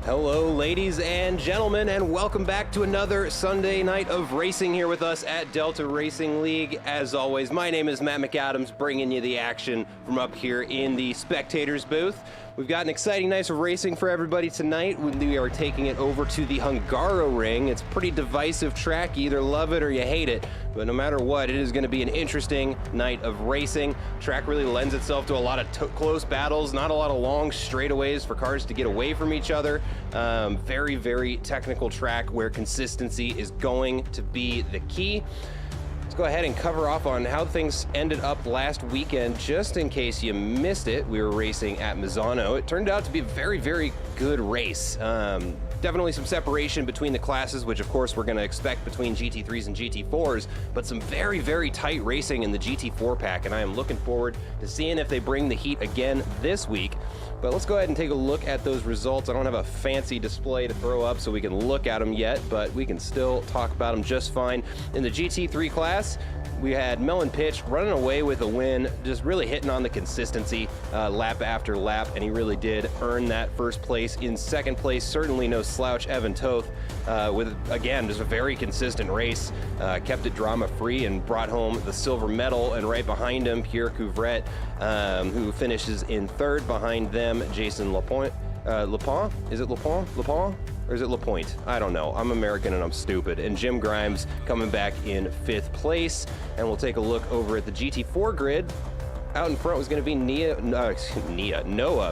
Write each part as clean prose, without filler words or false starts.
Hello, ladies and gentlemen, and welcome back to another Sunday night of racing here with us at Delta Racing League. As always, my name is Matt McAdams, bringing you the action from up here in the spectators booth. We've got an exciting night of racing for everybody tonight. We are taking it over to the Hungaroring. It's a pretty divisive track. You either love it or you hate it. But no matter what, it is going to be an interesting night of racing. Track really lends itself to a lot of close battles, not a lot of long straightaways for cars to get away from each other. Very, very technical track where consistency is going to be the key. Let's go ahead and cover off on how things ended up last weekend. Just in case you missed it, we were racing at Misano. It turned out to be a very, very good race. Definitely some separation between the classes, which of course we're going to expect between GT3s and GT4s, but some very, very tight racing in the GT4 pack, and I am looking forward to seeing if they bring the heat again this week. But let's go ahead and take a look at those results. I don't have a fancy display to throw up so we can look at them yet, but we can still talk about them just fine. In the GT3 class, we had Melon Pitch running away with a win, just really hitting on the consistency lap after lap, and he really did earn that first place. In second place, certainly no slouch, Evan Toth, with, again, just a very consistent race, kept it drama-free and brought home the silver medal, and right behind him, Pierre Couvret, who finishes in third. Behind them, Jason Lapont. Is it Lapont? Or is it LaPointe? I don't know. I'm American and I'm stupid. And Jim Grimes coming back in fifth place. And we'll take a look over at the GT4 grid. Out in front was going to be Noah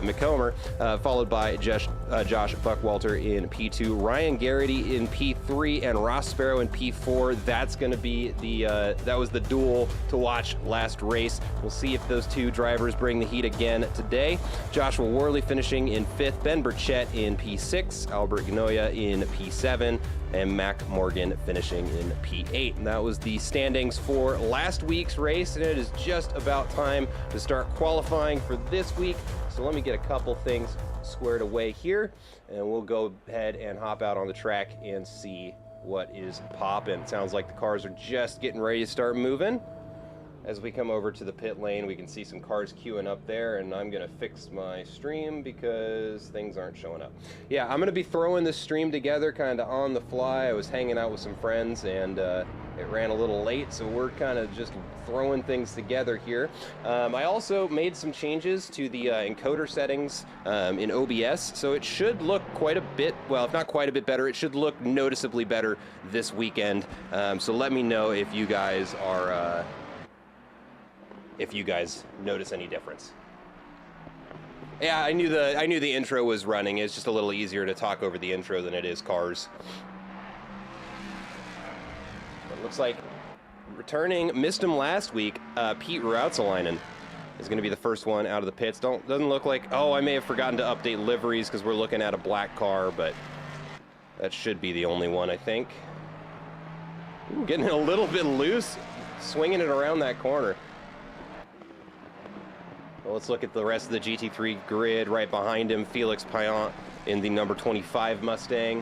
McComber, followed by Josh Buckwalter in P2, Ryan Garrity in P3, and Ross Sparrow in P4. That's going to be that was the duel to watch last race. We'll see if those two drivers bring the heat again today. Joshua Worley finishing in 5th, Ben Burchett in P6, Albert Gnoya in P7, and Mac Morgan finishing in P8. And that was the standings for last week's race, and it is just about time to start qualifying for this week. So let me get a couple things squared away here, and we'll go ahead and hop out on the track and see what is popping. Sounds like the cars are just getting ready to start moving. As we come over to the pit lane, we can see some cars queuing up there, and I'm going to fix my stream because things aren't showing up. Yeah, I'm going to be throwing this stream together kind of on the fly. I was hanging out with some friends, and it ran a little late, so we're kind of just throwing things together here. I also made some changes to the encoder settings in OBS, so it should look quite a bit, well, if not quite a bit better, it should look noticeably better this weekend. So let me know if you guys are... if you guys notice any difference. Yeah, I knew the intro was running. It's just a little easier to talk over the intro than it is cars. It looks like returning, missed him last week, Pete Rautzelainen is going to be the first one out of the pits. Doesn't look like, oh, I may have forgotten to update liveries because we're looking at a black car, but that should be the only one, I think. Ooh, getting a little bit loose, swinging it around that corner. Well, let's look at the rest of the GT3 grid. Right behind him, Felix Payan in the number 25 Mustang.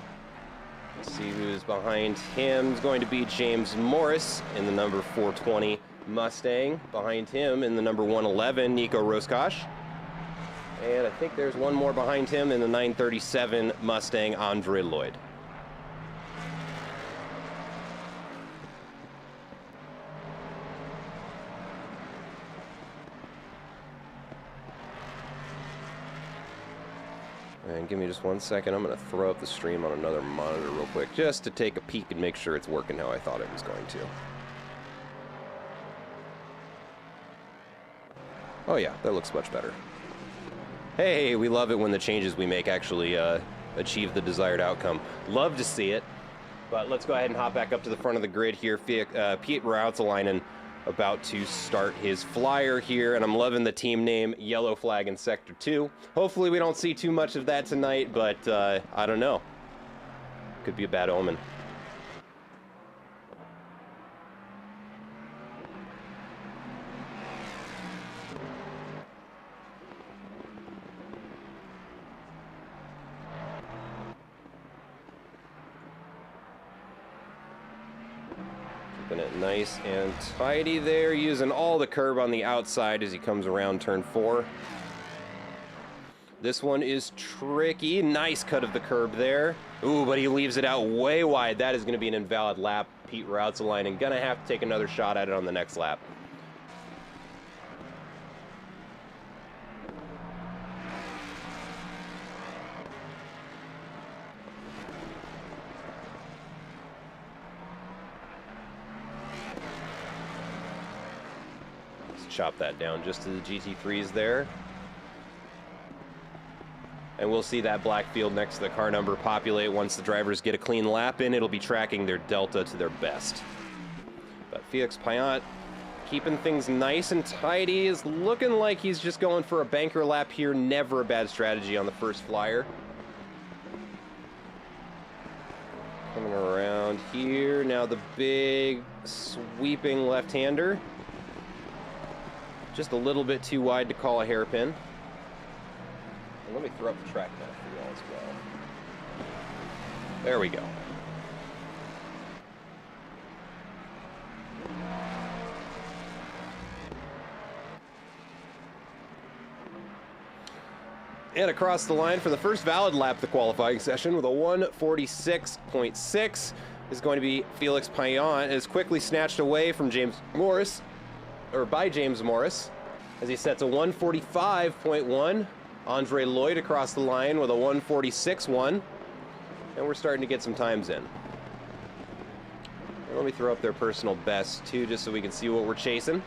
Let's see who's behind him. It's going to be James Morris in the number 420 Mustang. Behind him in the number 111, Nico Roscosh. And I think there's one more behind him in the 937 Mustang, Andre Lloyd. And give me just 1 second. I'm going to throw up the stream on another monitor real quick just to take a peek and make sure it's working how I thought it was going to. Oh yeah, that looks much better. Hey, we love it when the changes we make actually achieve the desired outcome. Love to see it. But let's go ahead and hop back up to the front of the grid here. Pete Rautzelainen about to start his flyer here, and I'm loving the team name, Yellow Flag in Sector 2. Hopefully we don't see too much of that tonight, but I don't know. Could be a bad omen. It nice and tidy there, using all the curb on the outside as he comes around turn 4. This one is tricky. Nice cut of the curb there. Ooh, but he leaves it out way wide. That is going to be an invalid lap. Pete Routsalainen going to have to take another shot at it on the next lap. Let's chop that down just to the GT3s there. And we'll see that black field next to the car number populate. Once the drivers get a clean lap in, it'll be tracking their delta to their best. But Felix Payan keeping things nice and tidy. Is looking like he's just going for a banker lap here. Never a bad strategy on the first flyer. Coming around here. Now the big sweeping left-hander. Just a little bit too wide to call a hairpin. Let me throw up the track map for you all as well. There we go. And across the line for the first valid lap of the qualifying session with a 146.6 is going to be Felix Payan. It is quickly snatched away from James Morris, or by James Morris, as he sets a 145.1. Andre Lloyd across the line with a 146.1, and we're starting to get some times in. And let me throw up their personal best too, just so we can see what we're chasing.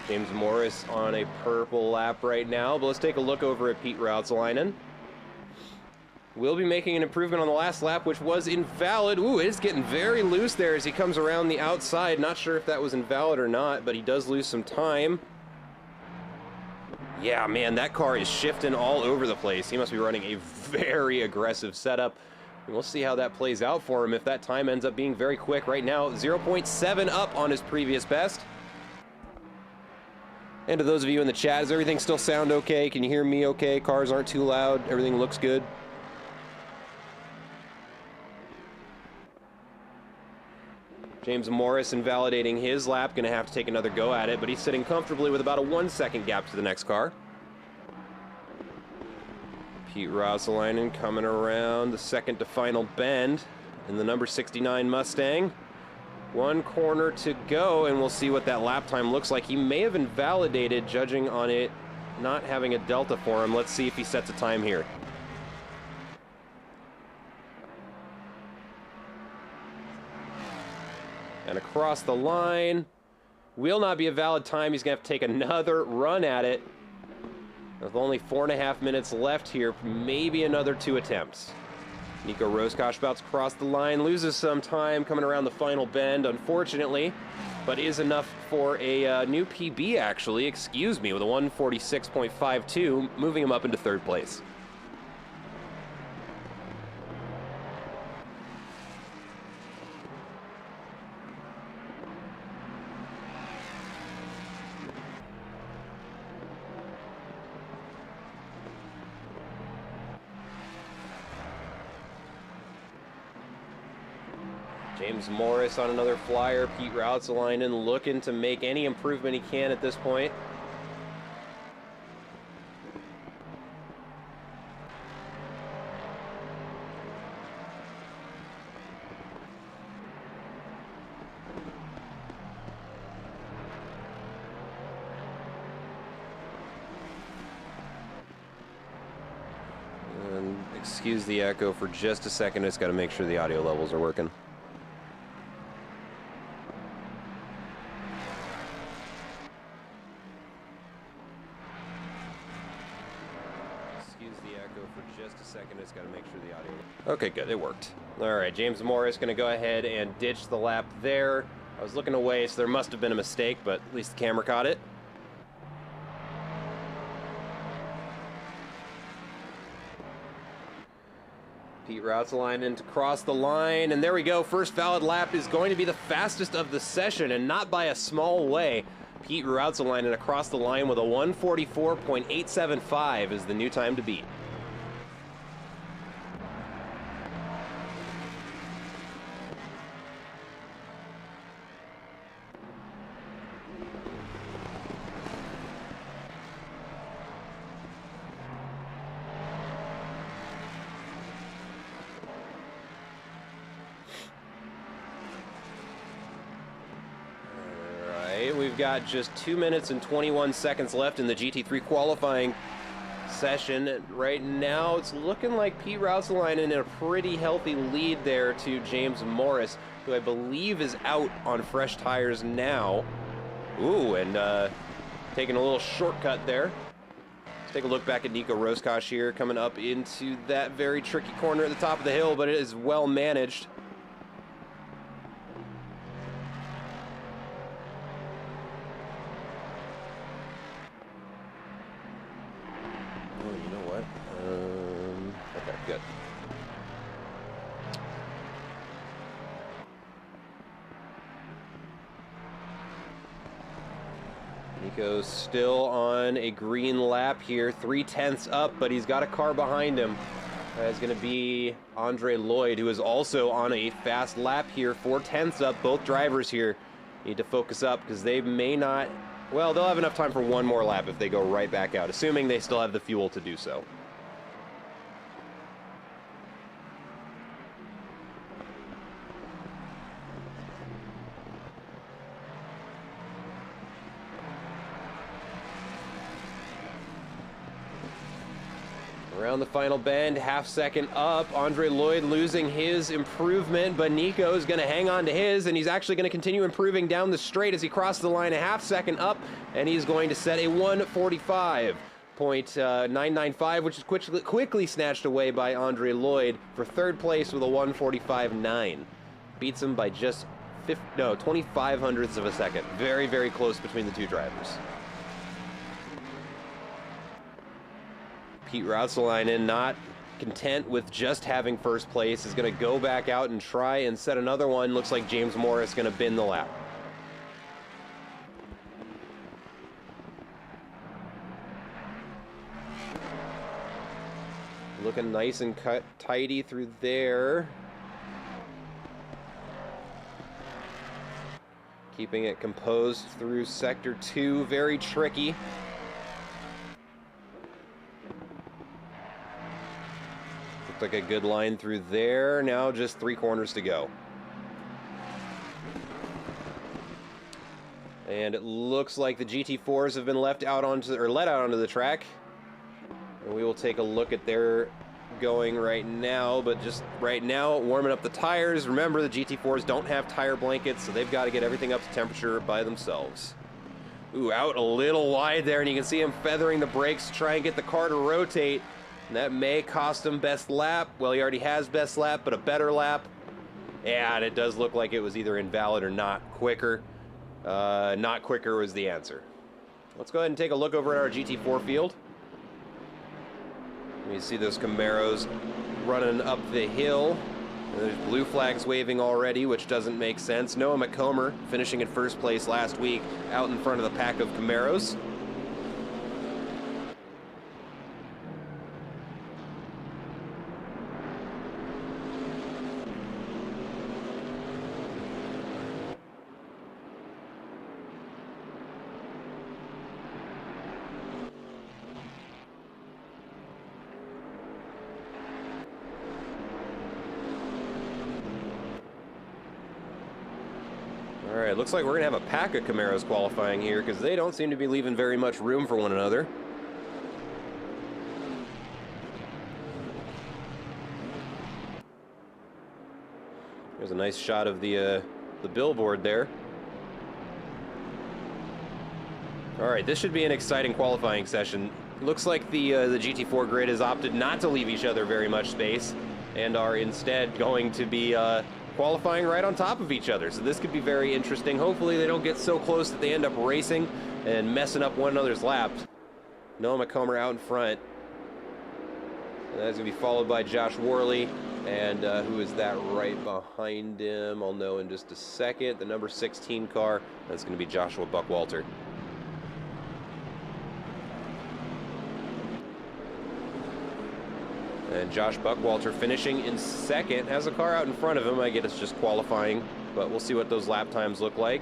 James Morris on a purple lap right now, but let's take a look over at Pete Routsalainen. We'll be making an improvement on the last lap, which was invalid. Ooh, it's getting very loose there as he comes around the outside. Not sure if that was invalid or not, but he does lose some time. Yeah, man, that car is shifting all over the place. He must be running a very aggressive setup. And we'll see how that plays out for him if that time ends up being very quick. Right now, 0.7 up on his previous best. And to those of you in the chat, does everything still sound okay? Can you hear me okay? Cars aren't too loud? Everything looks good? James Morris invalidating his lap, going to have to take another go at it, but he's sitting comfortably with about a 1 second gap to the next car. Pete Routsalainen coming around the second to final bend in the number 69 Mustang. One corner to go, and we'll see what that lap time looks like. He may have invalidated, judging on it not having a delta for him. Let's see if he sets a time here. And across the line, will not be a valid time. He's going to have to take another run at it. With only 4.5 minutes left here, maybe another 2 attempts. Nico Roscosh about to cross the line, loses some time coming around the final bend, unfortunately, but is enough for a new PB, actually, excuse me, with a 146.52, moving him up into 3rd place. James Morris on another flyer. Pete Routsalainen looking to make any improvement he can at this point. And excuse the echo for just a second. I just got to make sure the audio levels are working. Okay, good, it worked. All right, James Morris going to go ahead and ditch the lap there. I was looking away, so there must have been a mistake, but at least the camera caught it. Pete Routsalainen to cross the line, and there we go. First valid lap is going to be the fastest of the session, and not by a small way. Pete Routsalainen across the line with a 144.875 is the new time to beat. got just 2 minutes and 21 seconds left in the GT3 qualifying session. Right now, it's looking like Pete Routselainen in a pretty healthy lead there to James Morris, who I believe is out on fresh tires now. Ooh, and taking a little shortcut there. Let's take a look back at Nico Roscoe here, coming up into that very tricky corner at the top of the hill, but it is well managed. Oh, you know what? Okay, good. Nico's still on a green lap here, 3/10 up, but he's got a car behind him. That's going to be Andre Lloyd, who is also on a fast lap here, 4/10 up. Both drivers here need to focus up because they may not, well, they'll have enough time for one more lap if they go right back out, assuming they still have the fuel to do so. Around the final bend, half second up. Andre Lloyd losing his improvement, but Nico's going to hang on to his, and he's actually going to continue improving down the straight as he crosses the line, a half second up, and he's going to set a 1:45.995, which is quickly snatched away by Andre Lloyd for third place with a 1:45.9. Beats him by just 25 hundredths of a second. Very, very close between the two drivers. Pete Routselainen, not content with just having first place, is going to go back out and try and set another one. Looks like James Morris going to bin the lap. Looking nice and tidy through there. Keeping it composed through sector 2, very tricky. Like a good line through there. Now just 3 corners to go. And it looks like the GT4s have been let out onto the track. And we will take a look at their going right now, but just right now warming up the tires. Remember, the GT4s don't have tire blankets, so they've got to get everything up to temperature by themselves. Ooh, out a little wide there, and you can see him feathering the brakes to try and get the car to rotate. And that may cost him best lap. Well, he already has best lap, but a better lap. Yeah, and it does look like it was either invalid or not quicker. Not quicker was the answer. Let's go ahead and take a look over at our GT4 field. You see those Camaros running up the hill. And there's blue flags waving already, which doesn't make sense. Noah McComber finishing in first place last week, out in front of the pack of Camaros. All right, looks like we're going to have a pack of Camaros qualifying here because they don't seem to be leaving very much room for one another. There's a nice shot of the billboard there. All right, this should be an exciting qualifying session. Looks like the GT4 grid has opted not to leave each other very much space and are instead going to be qualifying right on top of each other. So this could be very interesting. Hopefully they don't get so close that they end up racing and messing up one another's laps. Noah McComber out in front. And that's going to be followed by Josh Worley. And who is that right behind him? I'll know in just a second. The number 16 car. That's going to be Joshua Buckwalter. And Josh Buckwalter finishing in second, has a car out in front of him. I guess it's just qualifying, but we'll see what those lap times look like.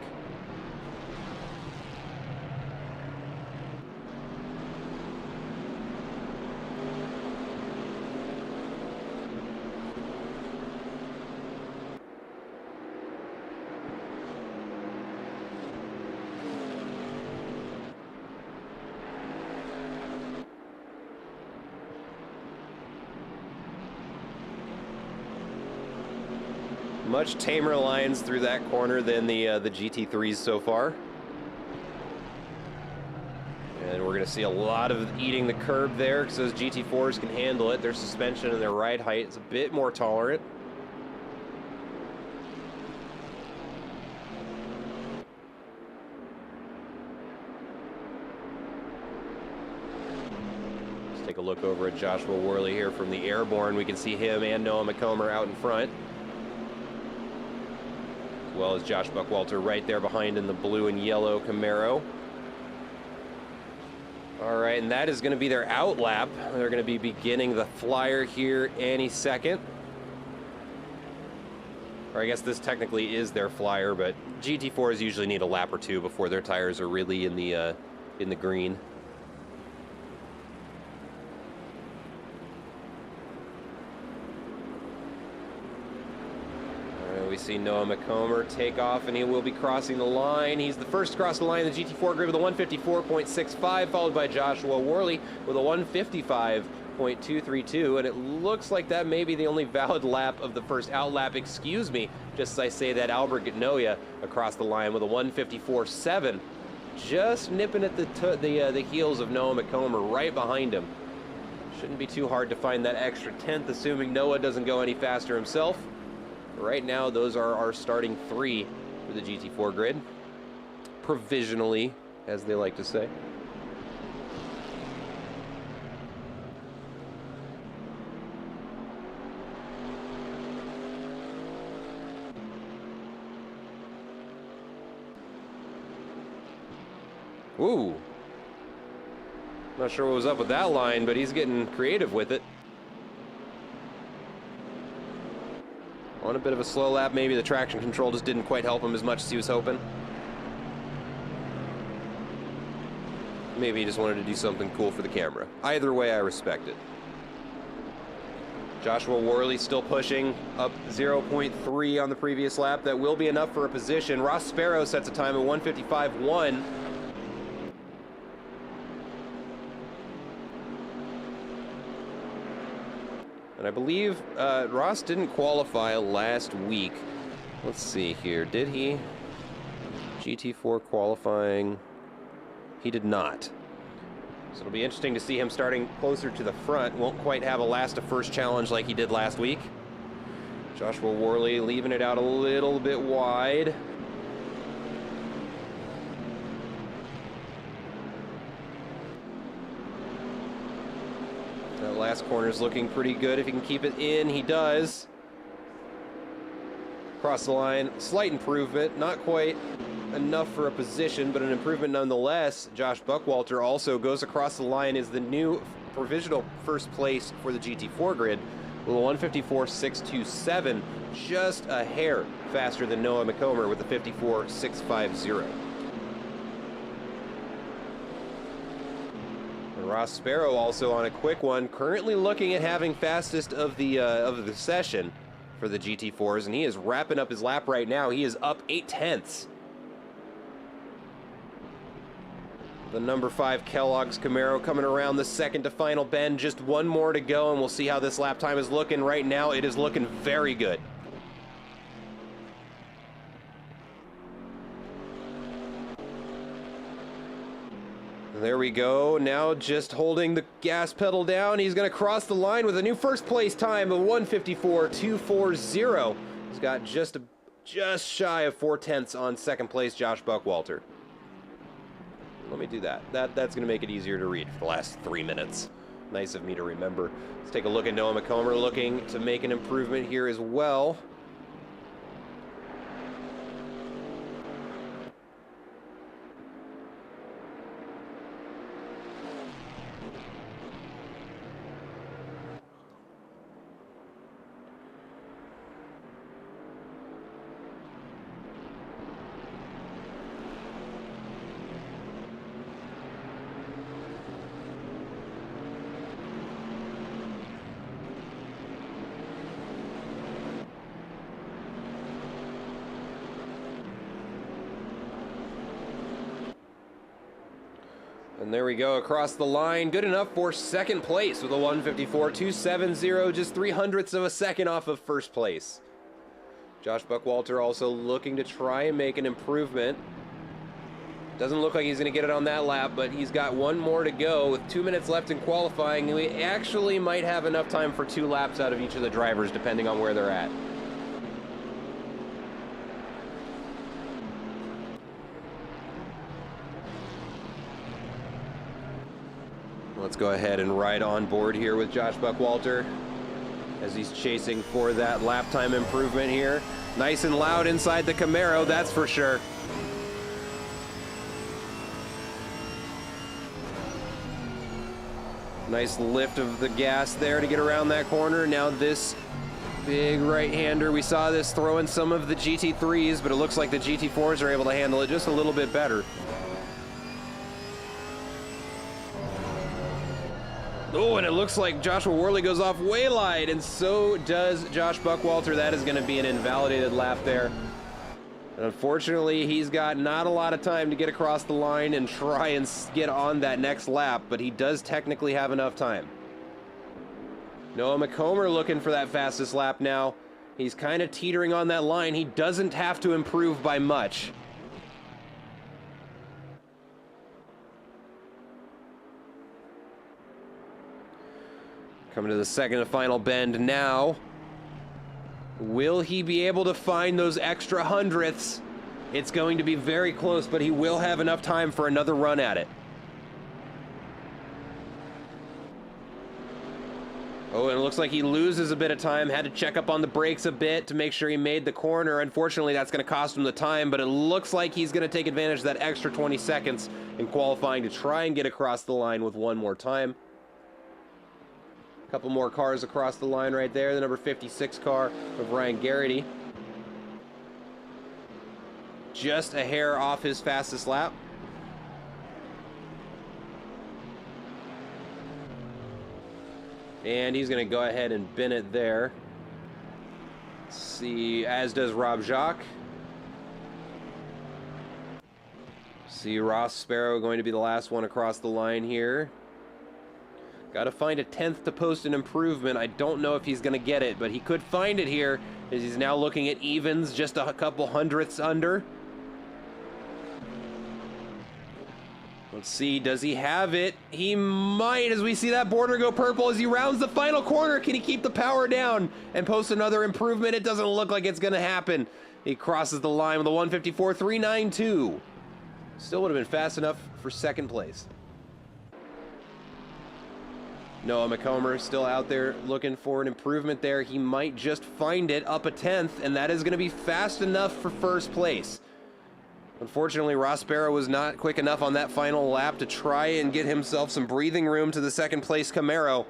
Much tamer lines through that corner than the GT3s so far. And we're going to see a lot of eating the curb there because those GT4s can handle it. Their suspension and their ride height is a bit more tolerant. Let's take a look over at Joshua Worley here from the Airborne. We can see him and Noah McComber out in front, as well as Josh Buckwalter right there behind in the blue and yellow Camaro. All right, and that is going to be their out lap. They're going to be beginning the flyer here any second. Or I guess this technically is their flyer, but GT4s usually need a lap or two before their tires are really in the green. We see Noah McComber take off, and he will be crossing the line. He's the first to cross the line in the GT4 grid with a 154.65, followed by Joshua Worley with a 155.232, and it looks like that may be the only valid lap of the first out lap. Excuse me, just as I say that, Albert Gnoya across the line with a 154.7, just nipping at the heels of Noah McComber right behind him. Shouldn't be too hard to find that extra tenth, assuming Noah doesn't go any faster himself. Right now, those are our starting three for the GT4 grid, provisionally, as they like to say. Ooh. Not sure what was up with that line, but he's getting creative with it. On a bit of a slow lap, maybe the traction control just didn't quite help him as much as he was hoping. Maybe he just wanted to do something cool for the camera. Either way, I respect it. Joshua Worley still pushing up 0.3 on the previous lap. That will be enough for a position. Ross Sparrow sets a time of 155.1. And I believe Ross didn't qualify last week. Let's see here. Did he? GT4 qualifying. He did not. So it'll be interesting to see him starting closer to the front. Won't quite have a last to first challenge like he did last week. Joshua Worley leaving it out a little bit wide. That last corner is looking pretty good. If he can keep it in, he does. Across the line, slight improvement, not quite enough for a position, but an improvement nonetheless. Josh Buckwalter also goes across the line as the new provisional first place for the GT4 grid with a 154.627, just a hair faster than Noah McComber with a 54.650. Ross Sparrow also on a quick one, currently looking at having fastest of the session for the GT4s, and he is wrapping up his lap right now. He is up 0.8. The number 5 Kellogg's Camaro coming around the second to final bend. Just one more to go, and we'll see how this lap time is looking. Right now, it is looking very good. There we go. Now just holding the gas pedal down. He's going to cross the line with a new first place time of 154.240. He's got just shy of 0.4 on second place, Josh Buckwalter. Let me do that. That's going to make it easier to read for the last 3 minutes. Nice of me to remember. Let's take a look at Noah McComber looking to make an improvement here as well. And there we go, across the line. Good enough for second place with a 154.270, just 0.03 of a second off of first place. Josh Buckwalter also looking to try and make an improvement. Doesn't look like he's going to get it on that lap, but he's got one more to go with 2 minutes left in qualifying. We actually might have enough time for 2 laps out of each of the drivers, depending on where they're at. Let's go ahead and ride on board here with Josh Buckwalter as he's chasing for that lap time improvement here. Nice and loud inside the Camaro, that's for sure. Nice lift of the gas there to get around that corner. Now this big right-hander, we saw this throwing some of the GT3s, but it looks like the GT4s are able to handle it just a little bit better. Oh, and it looks like Joshua Worley goes off waylight, and so does Josh Buckwalter. That is going to be an invalidated lap there. And unfortunately, he's got not a lot of time to get across the line and try and get on that next lap, but he does technically have enough time. Noah McComber looking for that fastest lap now. He's kind of teetering on that line. He doesn't have to improve by much. Coming to the second and final bend now. Will he be able to find those extra hundredths? It's going to be very close, but he will have enough time for another run at it. Oh, and it looks like he loses a bit of time. Had to check up on the brakes a bit to make sure he made the corner. Unfortunately, that's going to cost him the time, but it looks like he's going to take advantage of that extra 20 seconds in qualifying to try and get across the line with one more time. Couple more cars across the line right there. The number 56 car of Ryan Garrity. Just a hair off his fastest lap. And he's going to go ahead and bin it there. Let's see, as does Rob Jacques. See Ross Sparrow going to be the last one across the line here. Got to find a 10th to post an improvement. I don't know if he's going to get it, but he could find it here as he's now looking at evens, just a couple hundredths under. Let's see, does he have it? He might, as we see that border go purple as he rounds the final corner. Can he keep the power down and post another improvement? It doesn't look like it's going to happen. He crosses the line with a 154.392. Still would have been fast enough for second place. Noah McComber still out there looking for an improvement there. He might just find it up a 10th, and that is going to be fast enough for first place. Unfortunately, Ross Sparrow was not quick enough on that final lap to try and get himself some breathing room to the second place Camaro.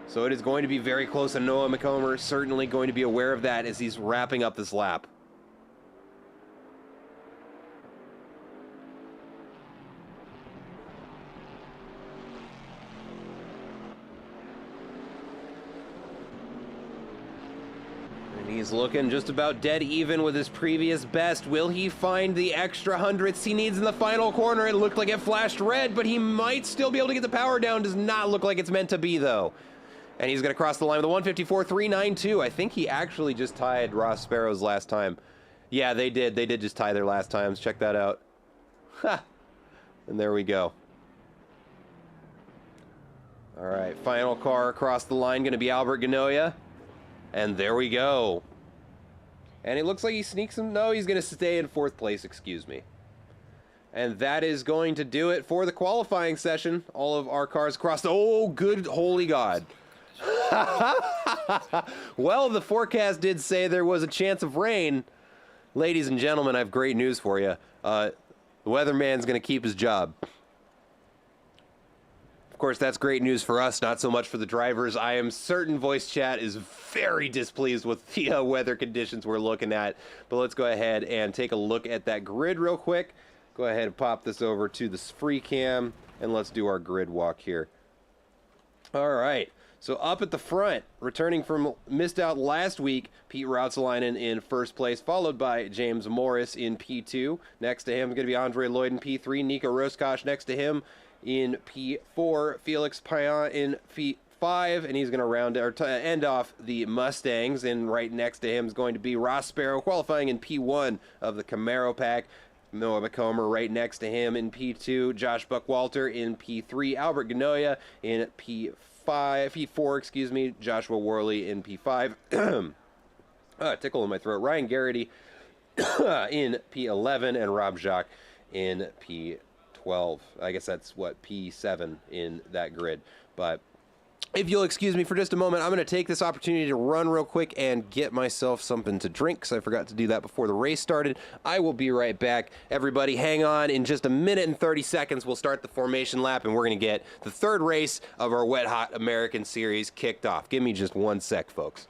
So it is going to be very close, and Noah McComber certainly going to be aware of that as he's wrapping up this lap. He's looking just about dead even with his previous best. Will he find the extra hundredths he needs in the final corner? It looked like it flashed red, but he might still be able to get the power down. Does not look like it's meant to be, though. And he's going to cross the line with a 154.392. I think he actually just tied Ross Sparrow's last time. Yeah, they did. They did just tie their last times. Check that out. Ha! And there we go. All right, final car across the line going to be Albert Ganoia. And there we go. And it looks like he sneaks him. No, he's going to stay in fourth place, excuse me. And that is going to do it for the qualifying session. All of our cars crossed. Oh, good holy God. Well, the forecast did say there was a chance of rain. Ladies and gentlemen, I have great news for you. The weatherman's going to keep his job. Of course, that's great news for us, not so much for the drivers. I am certain voice chat is very displeased with the weather conditions we're looking at. But let's go ahead and take a look at that grid real quick. Go ahead and pop this over to the free cam, and let's do our grid walk here. All right, so up at the front, returning from missed out last week, Pete Rautzelainen in first place, followed by James Morris in P2. Next to him is going to be Andre Lloyd in P3, Nico Roskosh next to him in P4, Felix Payan in 5, and he's going to end off the Mustangs. And right next to him is going to be Ross Sparrow, qualifying in P1 of the Camaro pack. Noah McComber right next to him in P2. Josh Buckwalter in P3. Albert Ganoia in P4, excuse me. Joshua Worley in P5. Tickle in my throat. Ryan Garrity in P11, and Rob Jacques in P12. I guess that's what, P7 in that grid. But if you'll excuse me for just a moment, I'm going to take this opportunity to run real quick and get myself something to drink, because I forgot to do that before the race started. I will be right back. Everybody, hang on. In just a minute and 30 seconds, we'll start the formation lap, and we're going to get the third race of our Wet Hot American Series kicked off. Give me just 1 sec, folks.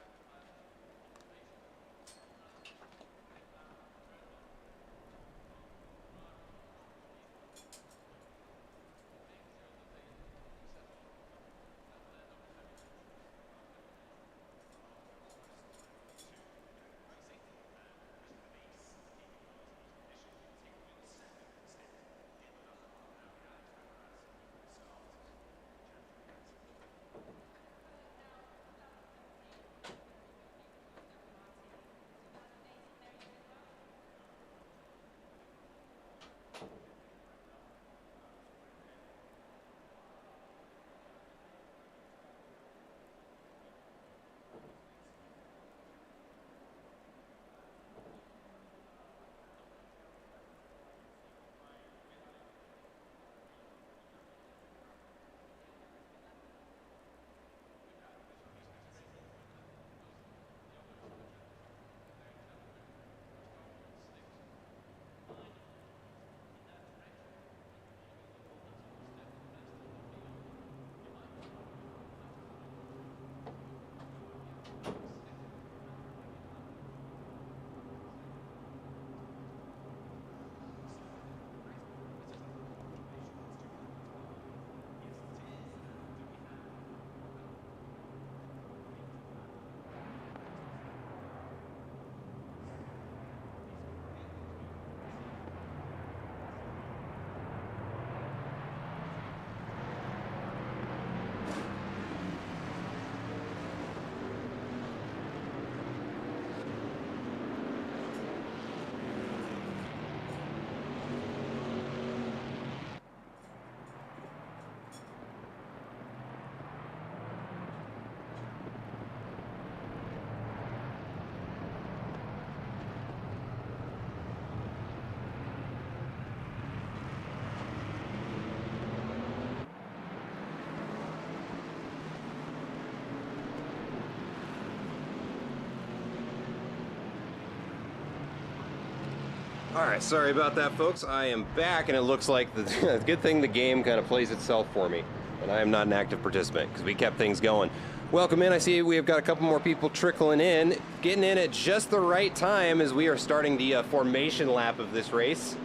All right, sorry about that, folks. I am back, and it looks like the good thing the game kind of plays itself for me, and I am not an active participant because we kept things going. Welcome in. I see we have got a couple more people trickling in, getting in at just the right time as we are starting the formation lap of this race.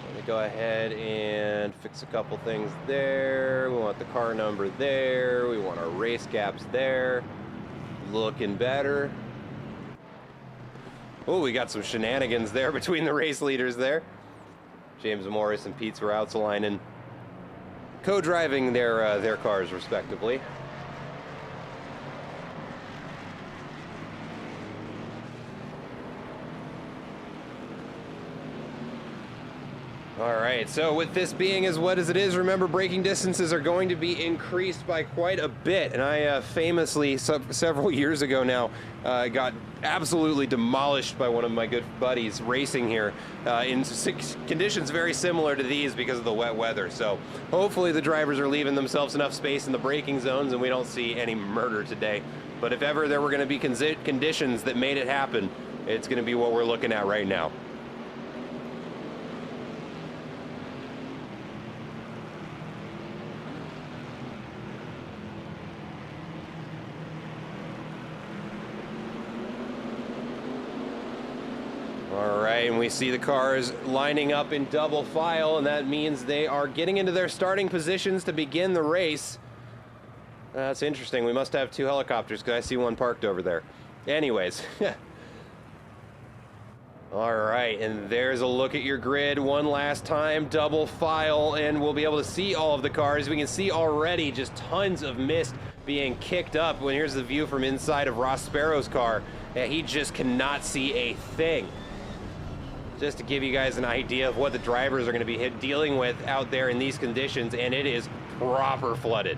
Let me go ahead and fix a couple things there. We want the car number there. We want our race gaps there. Looking better. Oh, we got some shenanigans there between the race leaders there. James Morris and Pete Routsalainen co-driving their cars respectively. All right, so with this being as wet as it is, remember braking distances are going to be increased by quite a bit. And I famously, several years ago now, got absolutely demolished by one of my good buddies racing here in conditions very similar to these because of the wet weather. So hopefully the drivers are leaving themselves enough space in the braking zones and we don't see any murder today. But if ever there were going to be conditions that made it happen, it's going to be what we're looking at right now. All right, and we see the cars lining up in double file, and that means they are getting into their starting positions to begin the race. That's interesting. We must have two helicopters because I see one parked over there. Anyways. All right, and there's a look at your grid one last time, double file, and we'll be able to see all of the cars. We can see already just tons of mist being kicked up. When here's the view from inside of Ross Sparrow's car. He just cannot see a thing. Just to give you guys an idea of what the drivers are going to be dealing with out there in these conditions, and it is proper flooded,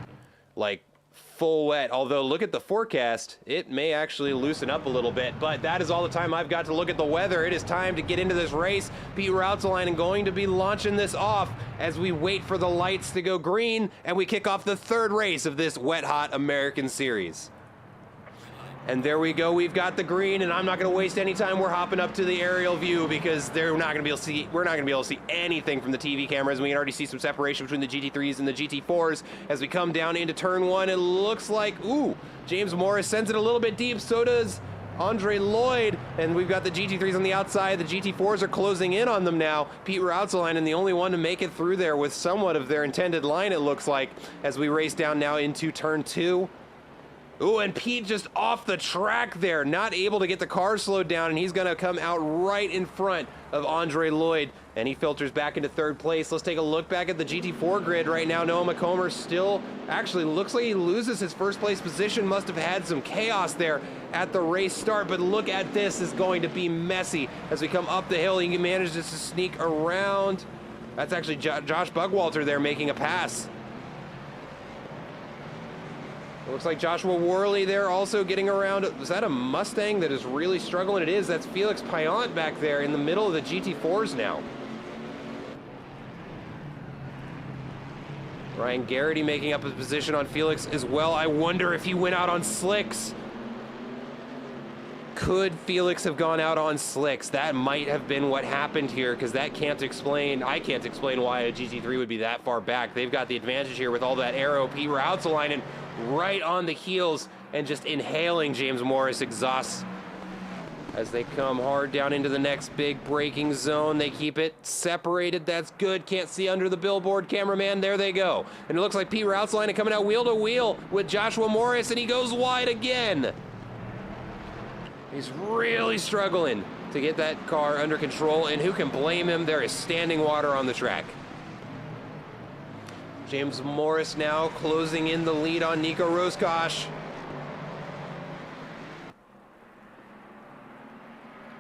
like full wet. Although look at the forecast, it may actually loosen up a little bit, but that is all the time I've got to look at the weather. It is time to get into this race. Pete Routzelainen going to be launching this off as we wait for the lights to go green and we kick off the third race of this wet hot American series. And there we go, we've got the green, and I'm not gonna waste any time. We're hopping up to the aerial view because we're not gonna be able to see anything from the TV cameras. We can already see some separation between the GT3s and the GT4s as we come down into turn one. It looks like, ooh, James Morris sends it a little bit deep, so does Andre Lloyd, and we've got the GT3s on the outside. The GT4s are closing in on them now. Pete Routzelainen, the only one to make it through there with somewhat of their intended line, it looks like, as we race down now into turn two. Ooh, and Pete just off the track there, not able to get the car slowed down, and he's gonna come out right in front of Andre Lloyd, and he filters back into third place. Let's take a look back at the GT4 grid right now. Noah McComber still, actually looks like he loses his first place position. Must have had some chaos there at the race start, but look at this, is going to be messy. As we come up the hill, he manages to sneak around. That's actually Josh Bugwalter there making a pass. It looks like Joshua Worley there also getting around. Was that a Mustang that is really struggling? It is. That's Felix Payan back there in the middle of the GT4s now. Ryan Garrity making up his position on Felix as well. I wonder if he went out on slicks. Could Felix have gone out on slicks? That might have been what happened here, because that can't explain, I can't explain why a GT3 would be that far back. They've got the advantage here with all that aero. Pete Routzelainen right on the heels and just inhaling James Morris exhausts as they come hard down into the next big braking zone. They keep it separated. That's good. Can't see under the billboard. Cameraman, there they go. And it looks like Pete Routzelainen coming out wheel to wheel with Joshua Morris, and he goes wide again. He's really struggling to get that car under control, and who can blame him? There is standing water on the track. James Morris now closing in the lead on Nico Roscosh.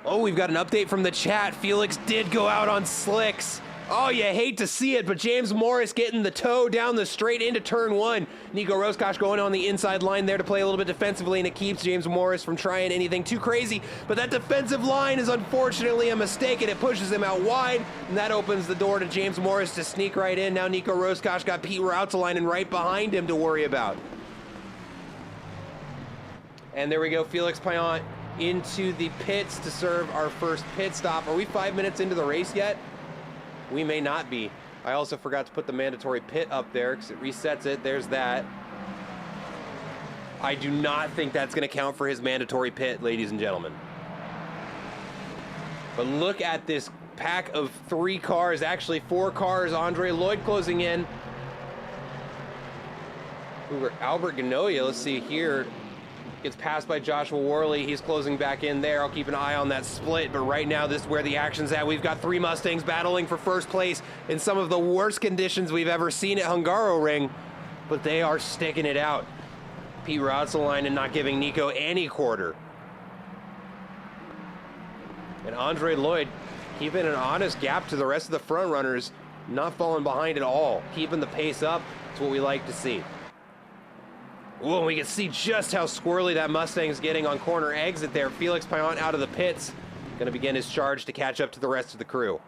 Oh, we've got an update from the chat. Felix did go out on slicks. Oh, you hate to see it, but James Morris getting the toe down the straight into turn one. Nico Roscosh going on the inside line there to play a little bit defensively, and it keeps James Morris from trying anything too crazy. But that defensive line is unfortunately a mistake, and it pushes him out wide, and that opens the door to James Morris to sneak right in. Now Nico Roscosh got Pete Routzelainen right behind him to worry about. And there we go, Felix Payan into the pits to serve our first pit stop. Are we 5 minutes into the race yet? We may not be. I also forgot to put the mandatory pit up there because it resets it. There's that. I do not think that's going to count for his mandatory pit, ladies and gentlemen. But look at this pack of 3 cars, actually 4 cars. Andre Lloyd closing in. Albert Ganoia, let's see here. Gets passed by Joshua Worley. He's closing back in there. I'll keep an eye on that split, but right now this is where the action's at. We've got 3 Mustangs battling for first place in some of the worst conditions we've ever seen at Hungaroring, but they are sticking it out. Pete Routzelainen not giving Nico any quarter. And Andre Lloyd keeping an honest gap to the rest of the front runners, not falling behind at all, keeping the pace up. It's what we like to see. Whoa, we can see just how squirrely that Mustang's getting on corner exit there. Felix Payan out of the pits. Gonna begin his charge to catch up to the rest of the crew.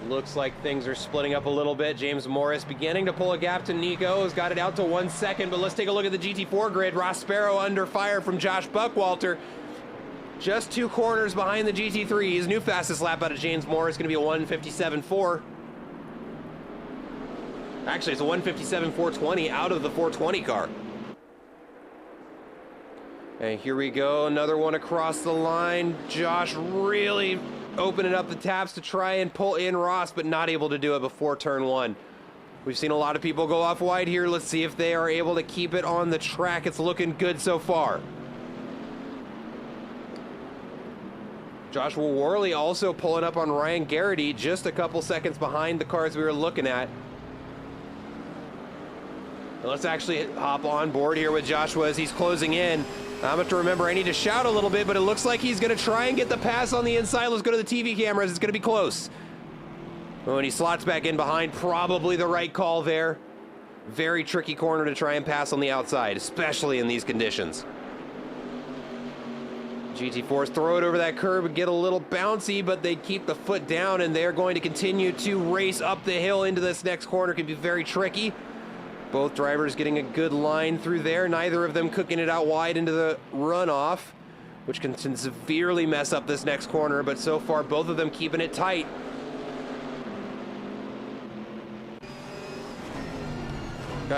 Looks like things are splitting up a little bit. James Morris beginning to pull a gap to Nico. Has got it out to 1 second, but let's take a look at the GT4 grid. Ross Sparrow under fire from Josh Buckwalter. Just 2 corners behind the GT3. His new fastest lap out of James Morris going to be a 1:57.4. Actually, it's a 1:57.420 out of the 420 car. And here we go, another one across the line. Josh really opening up the taps to try and pull in Ross, but not able to do it before turn 1. We've seen a lot of people go off wide here. Let's see if they are able to keep it on the track. It's looking good so far. Joshua Worley also pulling up on Ryan Garrity, just a couple seconds behind the cars we were looking at. And let's actually hop on board here with Joshua as he's closing in. I'm going to remember I need to shout a little bit, but it looks like he's going to try and get the pass on the inside. Let's go to the TV cameras. It's going to be close. When he slots back in behind, probably the right call there. Very tricky corner to try and pass on the outside, especially in these conditions. GT4s throw it over that curb and get a little bouncy, but they keep the foot down, and they're going to continue to race up the hill into this next corner. Can be very tricky. Both drivers getting a good line through there. Neither of them cooking it out wide into the runoff, which can severely mess up this next corner, but so far both of them keeping it tight.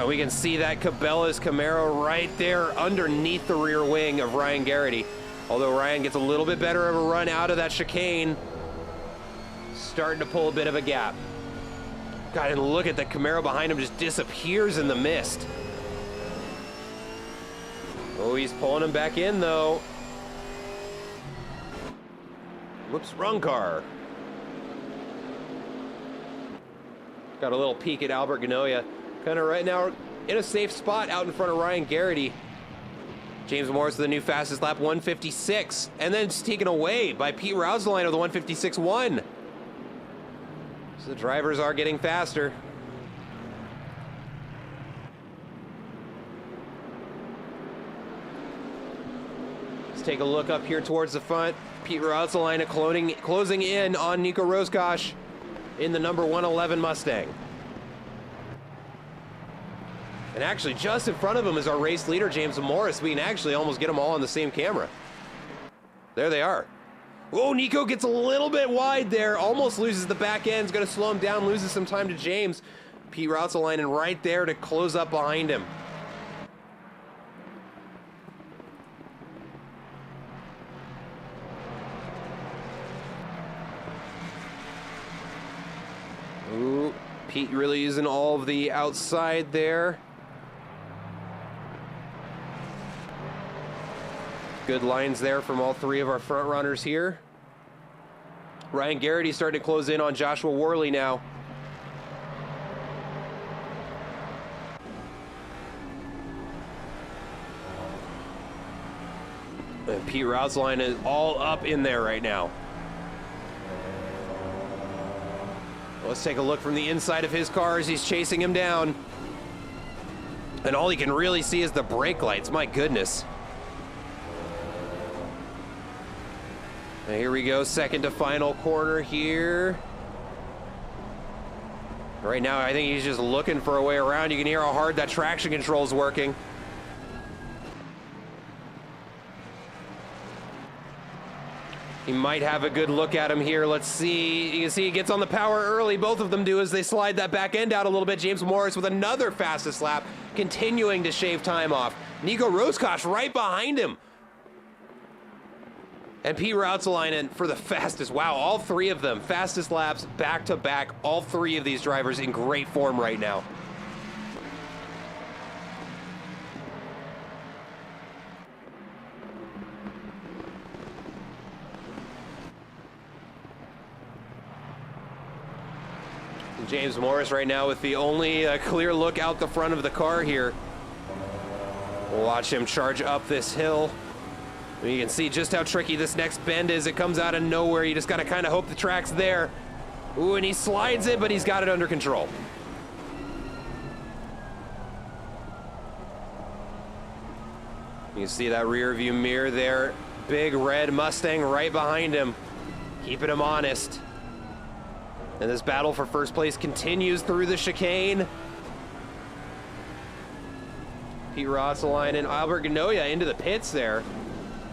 We can see that Cabela's Camaro right there underneath the rear wing of Ryan Garrity. Although Ryan gets a little bit better of a run out of that chicane, starting to pull a bit of a gap. God, and look at the Camaro behind him, just disappears in the mist. Oh, he's pulling him back in though. Whoops, wrong car. Got a little peek at Albert Ganoia. Kind of right now in a safe spot out in front of Ryan Garrity. James Morris with the new fastest lap, 156. And then it's taken away by Pete Rouseline of the 156.1. So the drivers are getting faster. Let's take a look up here towards the front. Pete Rouseline closing in on Nico Roscosh in the number 111 Mustang. And actually, just in front of him is our race leader, James Morris. We can actually almost get them all on the same camera. There they are. Oh, Nico gets a little bit wide there. Almost loses the back end. Is going to slow him down, loses some time to James. Pete Rouseline right there to close up behind him. Ooh, Pete really using all of the outside there. Good lines there from all three of our front runners here. Ryan Garrity starting to close in on Joshua Worley now. And Pete Rouseline is all up in there right now. Let's take a look from the inside of his car as he's chasing him down. And all he can really see is the brake lights, my goodness. And here we go, second to final corner here. Right now, I think he's just looking for a way around. You can hear how hard that traction control is working. He might have a good look at him here. Let's see. You can see he gets on the power early. Both of them do as they slide that back end out a little bit. James Morris with another fastest lap, continuing to shave time off. Nico Roscosh right behind him. And Pete Rouseline for the fastest. Wow, all three of them, fastest laps back to back. All three of these drivers in great form right now. James Morris right now with the only clear look out the front of the car here. We'll watch him charge up this hill. You can see just how tricky this next bend is. It comes out of nowhere. You just got to kind of hope the track's there. Ooh, and he slides it, but he's got it under control. You can see that rear view mirror there. Big red Mustang right behind him, keeping him honest. And this battle for first place continues through the chicane. Pete Rouseline and Albert Ganoia into the pits there.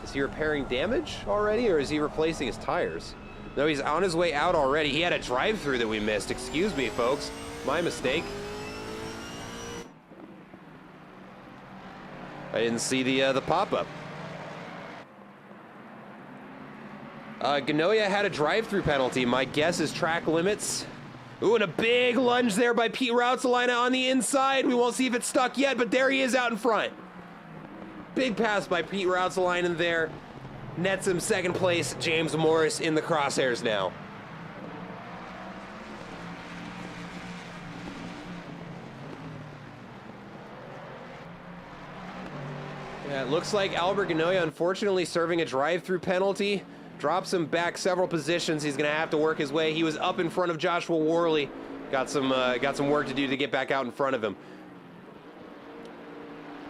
Is he repairing damage already, or is he replacing his tires? No, he's on his way out already. He had a drive-through that we missed. Excuse me, folks. My mistake. I didn't see the pop-up. Ganoia had a drive-through penalty. My guess is track limits. Ooh, and a big lunge there by Pete Rautzelaine on the inside. We won't see if it's stuck yet, but there he is out in front. Big pass by Pete Rautzelaine there. Nets him second place. James Morris in the crosshairs now. Yeah, it looks like Albert Ganoia, unfortunately, serving a drive-through penalty. Drops him back several positions. He's going to have to work his way. He was up in front of Joshua Worley. Got some work to do to get back out in front of him.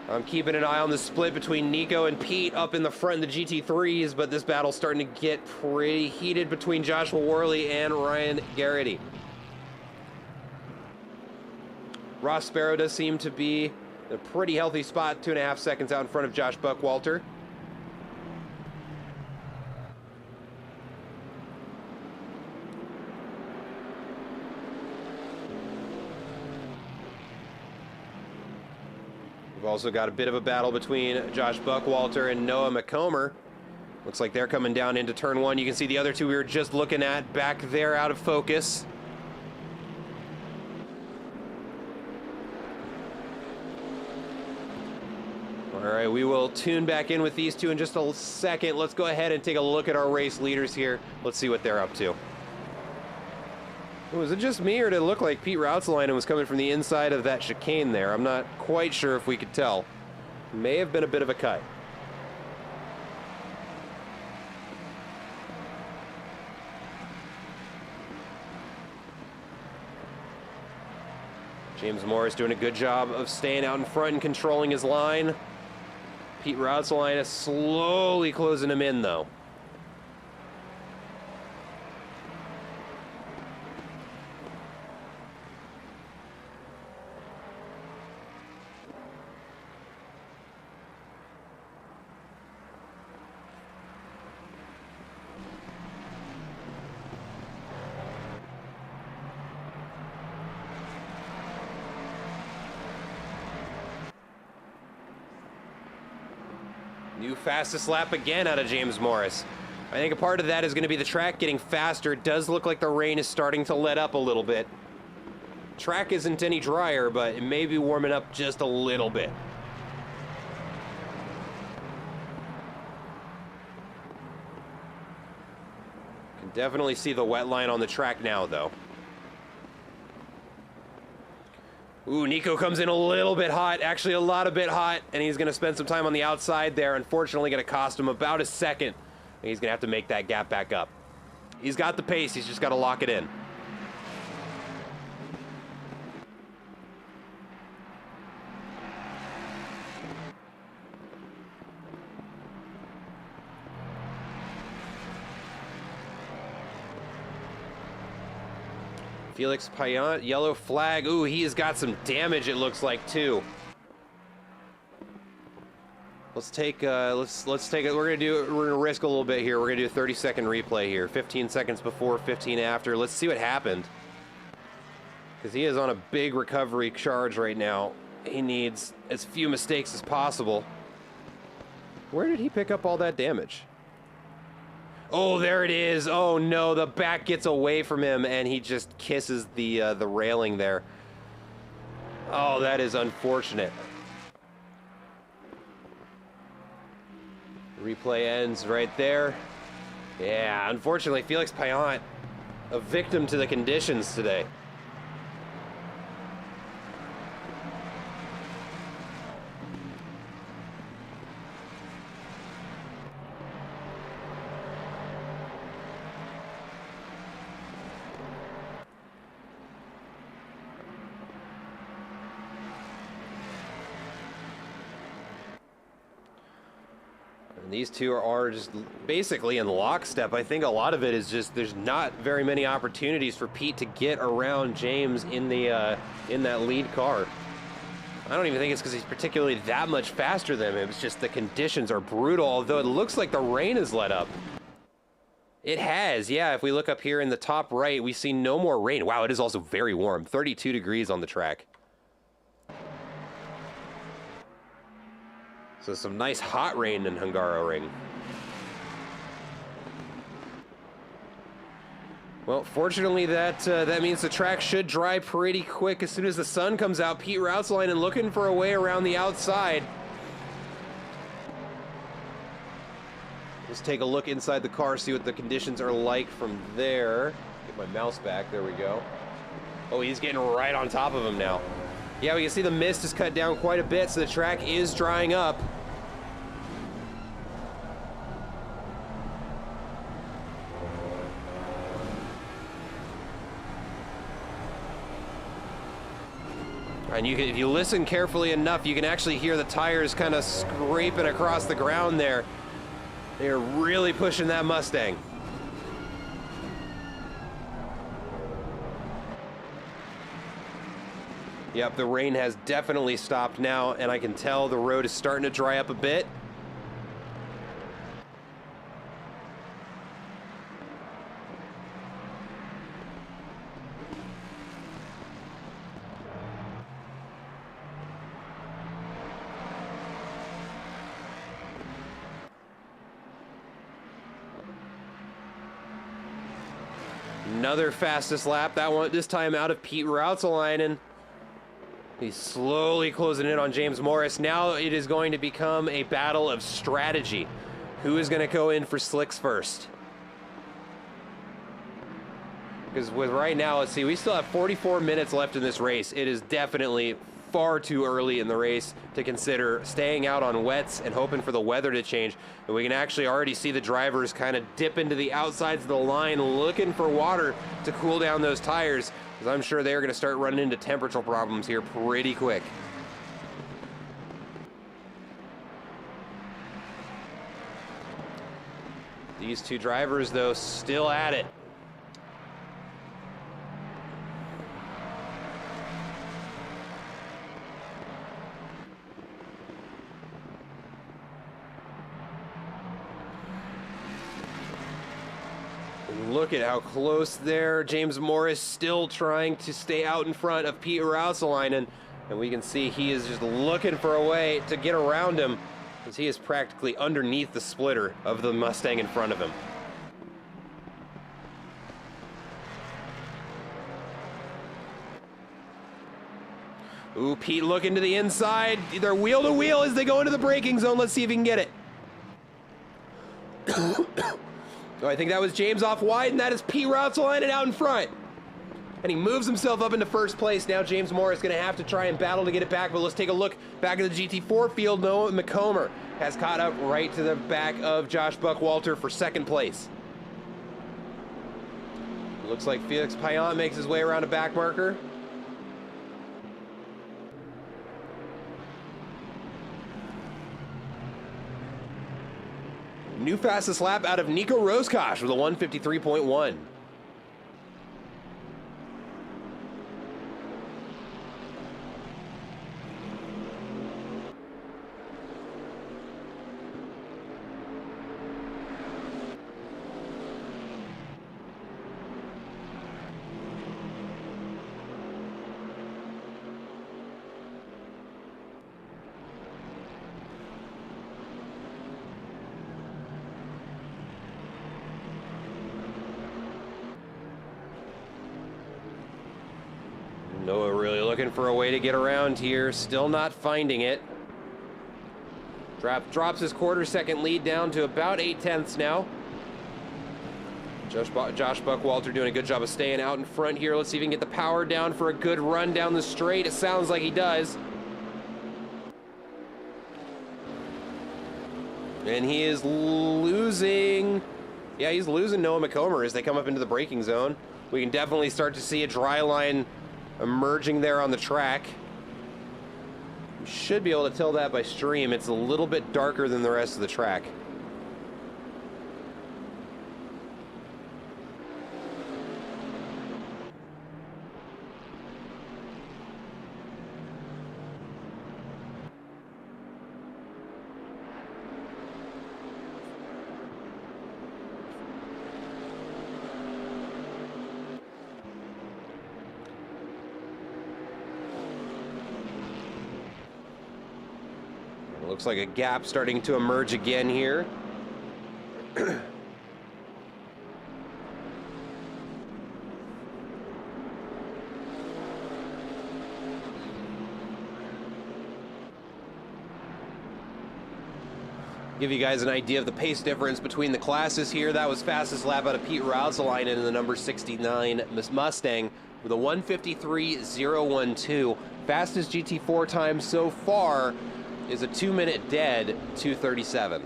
I'm keeping an eye on the split between Nico and Pete up in the front in the GT3s, but this battle's starting to get pretty heated between Joshua Worley and Ryan Garrity. Ross Sparrow does seem to be in a pretty healthy spot, 2.5 seconds out in front of Josh Buckwalter. We've also got a bit of a battle between Josh Buckwalter and Noah McComber. Looks like they're coming down into turn one. You can see the other two we were just looking at back there out of focus. All right, we will tune back in with these two in just a second. Let's go ahead and take a look at our race leaders here. Let's see what they're up to. Was it just me, or did it look like Pete Rautzelaine was coming from the inside of that chicane there? I'm not quite sure if we could tell. May have been a bit of a cut. James Morris doing a good job of staying out in front and controlling his line. Pete Rautzelaine is slowly closing him in, though. New fastest lap again out of James Morris. I think a part of that is going to be the track getting faster. It does look like the rain is starting to let up a little bit. Track isn't any drier, but it may be warming up just a little bit. Can definitely see the wet line on the track now, though. Ooh, Nico comes in a little bit hot, actually a lot a bit hot, and he's going to spend some time on the outside there. Unfortunately, going to cost him about a second. And he's going to have to make that gap back up. He's got the pace, he's just got to lock it in. Felix Payan, yellow flag. Ooh, he has got some damage, it looks like, too. Let's take it. We're gonna risk a little bit here. We're gonna do a 30-second replay here. 15 seconds before, 15 after. Let's see what happened. Because he is on a big recovery charge right now. He needs as few mistakes as possible. Where did he pick up all that damage? Oh, there it is. Oh no, the back gets away from him and he just kisses the railing there. Oh, that is unfortunate. Replay ends right there. Yeah, unfortunately, Felix Payan, a victim to the conditions today. And these two are just basically in lockstep. I think a lot of it is just there's not very many opportunities for Pete to get around James in the in that lead car. I don't even think it's because he's particularly that much faster than him. It's just the conditions are brutal, although it looks like the rain has let up. It has, yeah. If we look up here in the top right, we see no more rain. Wow, it is also very warm. 32 degrees on the track. So some nice hot rain in Hungaroring. Well, fortunately, that means the track should dry pretty quick as soon as the sun comes out. Pete Routselainen looking for a way around the outside. Let's take a look inside the car, see what the conditions are like from there. Get my mouse back. There we go. Oh, he's getting right on top of him now. Yeah, we can see the mist is cut down quite a bit, so the track is drying up. And if you listen carefully enough, you can actually hear the tires kind of scraping across the ground there. They're really pushing that Mustang. Yep, the rain has definitely stopped now, and I can tell the road is starting to dry up a bit. Another fastest lap, that one this time out of Pete Routselainen. He's slowly closing in on James Morris. Now it is going to become a battle of strategy. Who is going to go in for slicks first? Because with right now, let's see, we still have 44 minutes left in this race. It is definitely far too early in the race to consider staying out on wets and hoping for the weather to change. And we can actually already see the drivers kind of dip into the outsides of the line looking for water to cool down those tires, because I'm sure they're going to start running into temperature problems here pretty quick. These two drivers, though, still at it. Look at how close there. James Morris still trying to stay out in front of Pete Routselainen. And we can see he is just looking for a way to get around him, as he is practically underneath the splitter of the Mustang in front of him. Ooh, Pete looking to the inside. They're wheel to wheel as they go into the braking zone. Let's see if he can get it. Oh, I think that was James off wide, and that is Pete Routselainen out in front. And he moves himself up into first place. Now James Morris is going to have to try and battle to get it back, but let's take a look back at the GT4 field. Noah McComber has caught up right to the back of Josh Buckwalter for second place. Looks like Felix Payan makes his way around a back marker. New fastest lap out of Nico Roscosh with a 153.1. Noah really looking for a way to get around here, still not finding it. Drops his quarter-second lead down to about 8/10 now. Josh Buckwalter doing a good job of staying out in front here. Let's see if he can get the power down for a good run down the straight. It sounds like he does. And he is losing. Yeah, he's losing Noah McComber as they come up into the braking zone. We can definitely start to see a dry line emerging there on the track. You should be able to tell that by stream. It's a little bit darker than the rest of the track. Looks like a gap starting to emerge again here. Give you guys an idea of the pace difference between the classes here. That was fastest lap out of Pete Roudselainen in the number 69 Mustang with a 1:53.012. Fastest GT4 time so far is a 2-minute dead 2:37.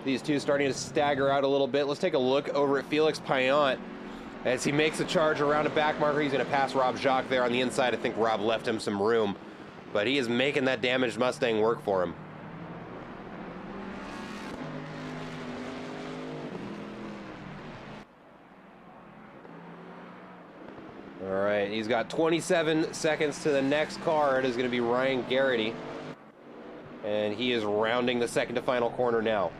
These two starting to stagger out a little bit. Let's take a look over at Felix Payan as he makes a charge around a back marker. He's going to pass Rob Jacques there on the inside. I think Rob left him some room, but he is making that damaged Mustang work for him. All right, he's got 27 seconds to the next car. It is going to be Ryan Garrity, and he is rounding the second to final corner now.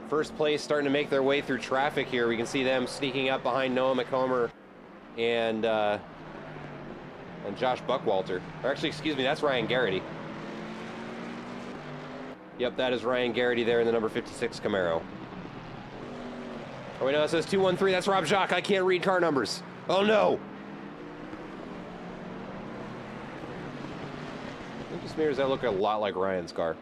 First place starting to make their way through traffic here. We can see them sneaking up behind Noah McComber and Josh Buckwalter. Or actually, excuse me, that's Ryan Garrity. Yep, that is Ryan Garrity there in the number 56 Camaro. Oh, wait, no, it says 213. That's Rob Jacques. I can't read car numbers. Oh, no. Look at smears that look a lot like Ryan's car.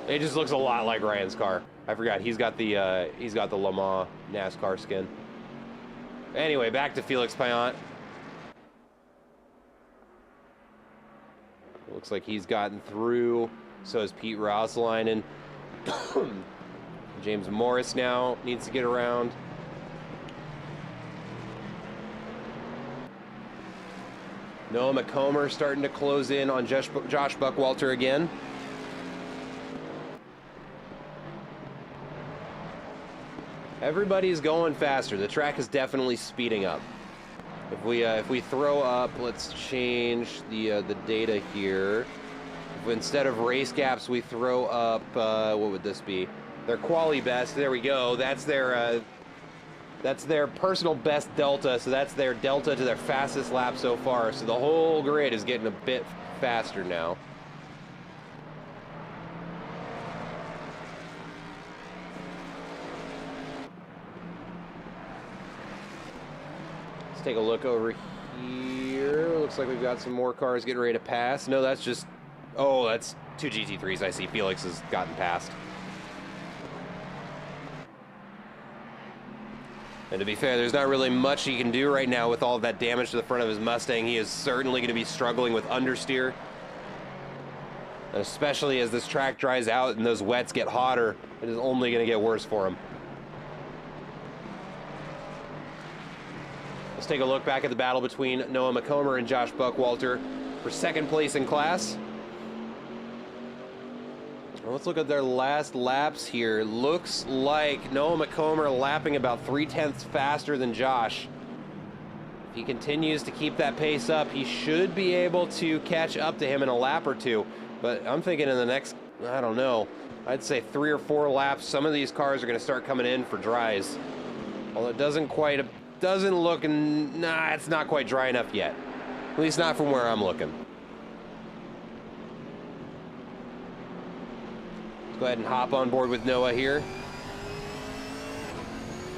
It just looks a lot like Ryan's car. I forgot he's got the Le Mans NASCAR skin. Anyway, back to Felix Payan. Looks like he's gotten through. So is Pete Roudselainen. James Morris now needs to get around. Noah McComber starting to close in on Josh Buckwalter again. Everybody's going faster. The track is definitely speeding up. If we throw up, let's change the data here. If instead of race gaps, we throw up what would this be? Their quali best. There we go. That's their personal best delta. So that's their delta to their fastest lap so far. So the whole grid is getting a bit faster now. Take a look over here. Looks like we've got some more cars getting ready to pass. No, that's just... Oh, that's two GT3s. I see Felix has gotten past. And to be fair, there's not really much he can do right now with all of that damage to the front of his Mustang. He is certainly going to be struggling with understeer. And especially as this track dries out and those wets get hotter, it is only going to get worse for him. Let's take a look back at the battle between Noah McComber and Josh Buckwalter for second place in class. Well, let's look at their last laps here. Looks like Noah McComber lapping about 0.3 faster than Josh. If he continues to keep that pace up, he should be able to catch up to him in a lap or two. But I'm thinking in the next, I don't know, I'd say 3 or 4 laps, some of these cars are going to start coming in for dries. Although it doesn't look, nah, it's not quite dry enough yet. At least not from where I'm looking. Let's go ahead and hop on board with Noah here.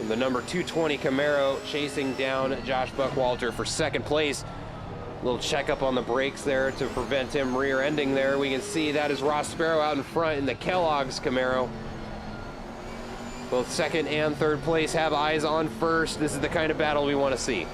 And the number 220 Camaro chasing down Josh Buckwalter for second place. A little checkup on the brakes there to prevent him rear-ending there. We can see that is Ross Sparrow out in front in the Kellogg's Camaro. Both second and third place have eyes on first. This is the kind of battle we want to see.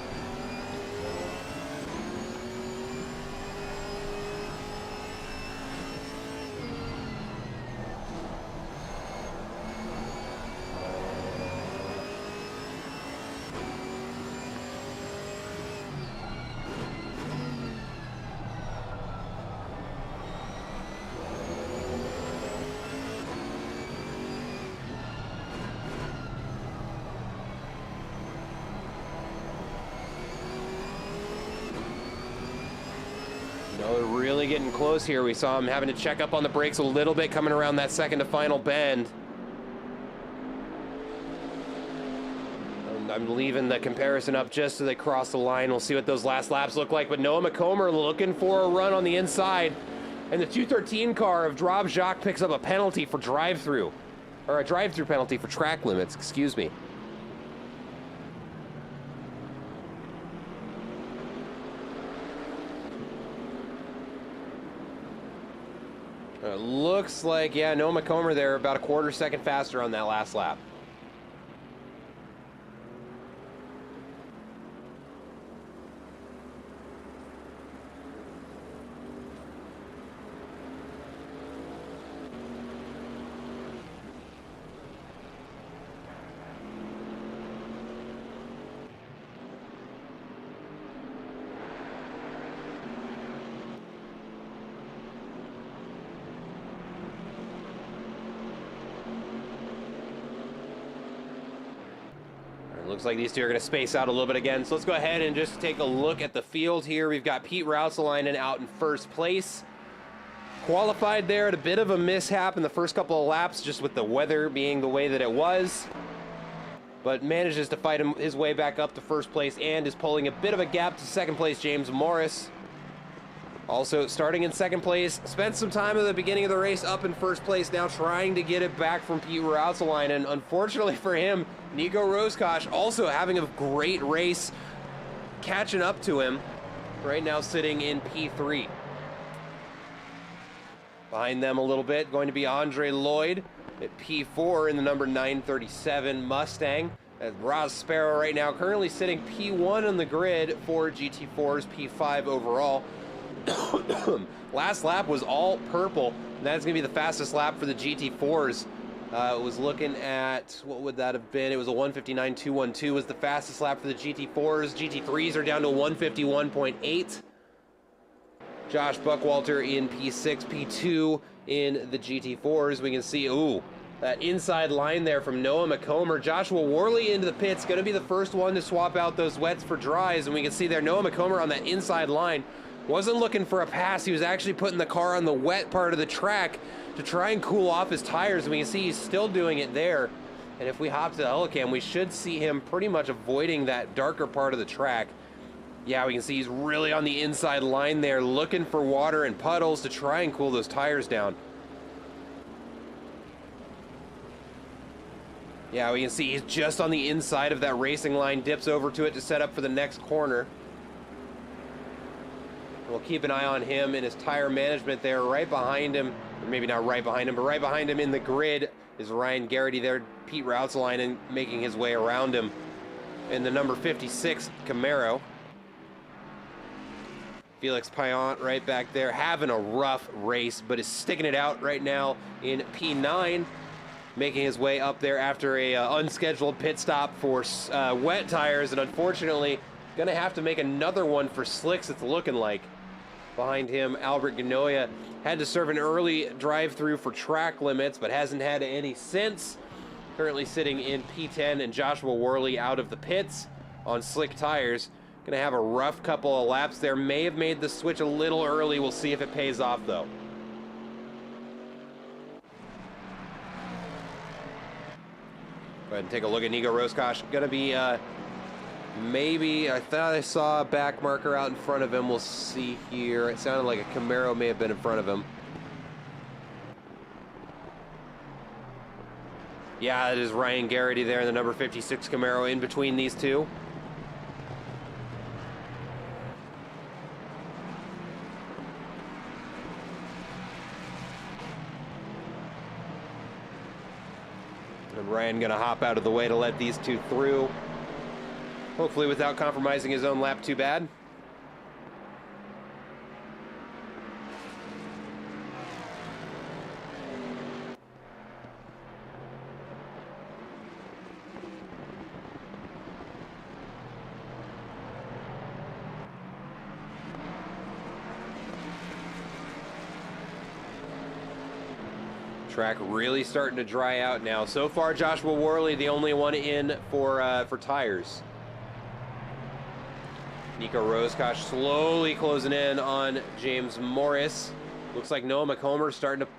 No, they're really getting close here. We saw him having to check up on the brakes a little bit coming around that second to final bend. I'm leaving the comparison up just so they cross the line. We'll see what those last laps look like. But Noah McComber looking for a run on the inside. And the 213 car of Drop Jacques picks up a penalty for drive-through. Or a drive-through penalty for track limits, excuse me. Looks like, yeah, Noah McComber there about a quarter second faster on that last lap. Looks like these two are going to space out a little bit again. So let's go ahead and just take a look at the field here. We've got Pete Routsalainen out in first place. Qualified there at a bit of a mishap in the first couple of laps, just with the weather being the way that it was. But manages to fight his way back up to first place and is pulling a bit of a gap to second place, James Morris. Also starting in second place, spent some time at the beginning of the race up in first place, now trying to get it back from Pete Routsalainen. Unfortunately for him, Nico Roscosh also having a great race, catching up to him, right now sitting in P3. Behind them a little bit, going to be Andre Lloyd at P4 in the number 937 Mustang. As Ross Sparrow right now currently sitting P1 on the grid for GT4's P5 overall. Last lap was all purple, and that's going to be the fastest lap for the GT4s. It was looking at, what would that have been? It was a 159.212 was the fastest lap for the GT4s. GT3s are down to 151.8. Josh Buckwalter in P6, P2 in the GT4s. We can see, ooh, that inside line there from Noah McComber. Joshua Worley into the pits, going to be the first one to swap out those wets for dries, and we can see there Noah McComber on that inside line. Wasn't looking for a pass, he was actually putting the car on the wet part of the track to try and cool off his tires, and we can see he's still doing it there. And if we hop to the Helicam, we should see him pretty much avoiding that darker part of the track. Yeah, we can see he's really on the inside line there, looking for water and puddles to try and cool those tires down. Yeah, we can see he's just on the inside of that racing line, dips over to it to set up for the next corner. We'll keep an eye on him and his tire management there. Right behind him, or maybe not right behind him, but right behind him in the grid is Ryan Garrity there. Pete Routsalainen making his way around him in the number 56 Camaro. Felix Payan right back there, having a rough race, but is sticking it out right now in P9, making his way up there after a unscheduled pit stop for wet tires, and unfortunately gonna have to make another one for slicks, it's looking like. Behind him, Albert Ganoia had to serve an early drive-through for track limits, but hasn't had any since. Currently sitting in P10, and Joshua Worley out of the pits on slick tires. Gonna have a rough couple of laps there. May have made the switch a little early. We'll see if it pays off, though. Go ahead and take a look at Nico Roscosh. Gonna be maybe, I thought I saw a back marker out in front of him. We'll see here. It sounded like a Camaro may have been in front of him. Yeah, it is Ryan Garrity there in the number 56 Camaro in between these two. And Ryan gonna hop out of the way to let these two through. Hopefully without compromising his own lap too bad. Track really starting to dry out now. So far, Joshua Worley, the only one in for tires. Nico Roscosh slowly closing in on James Morris. Looks like Noah McComber starting to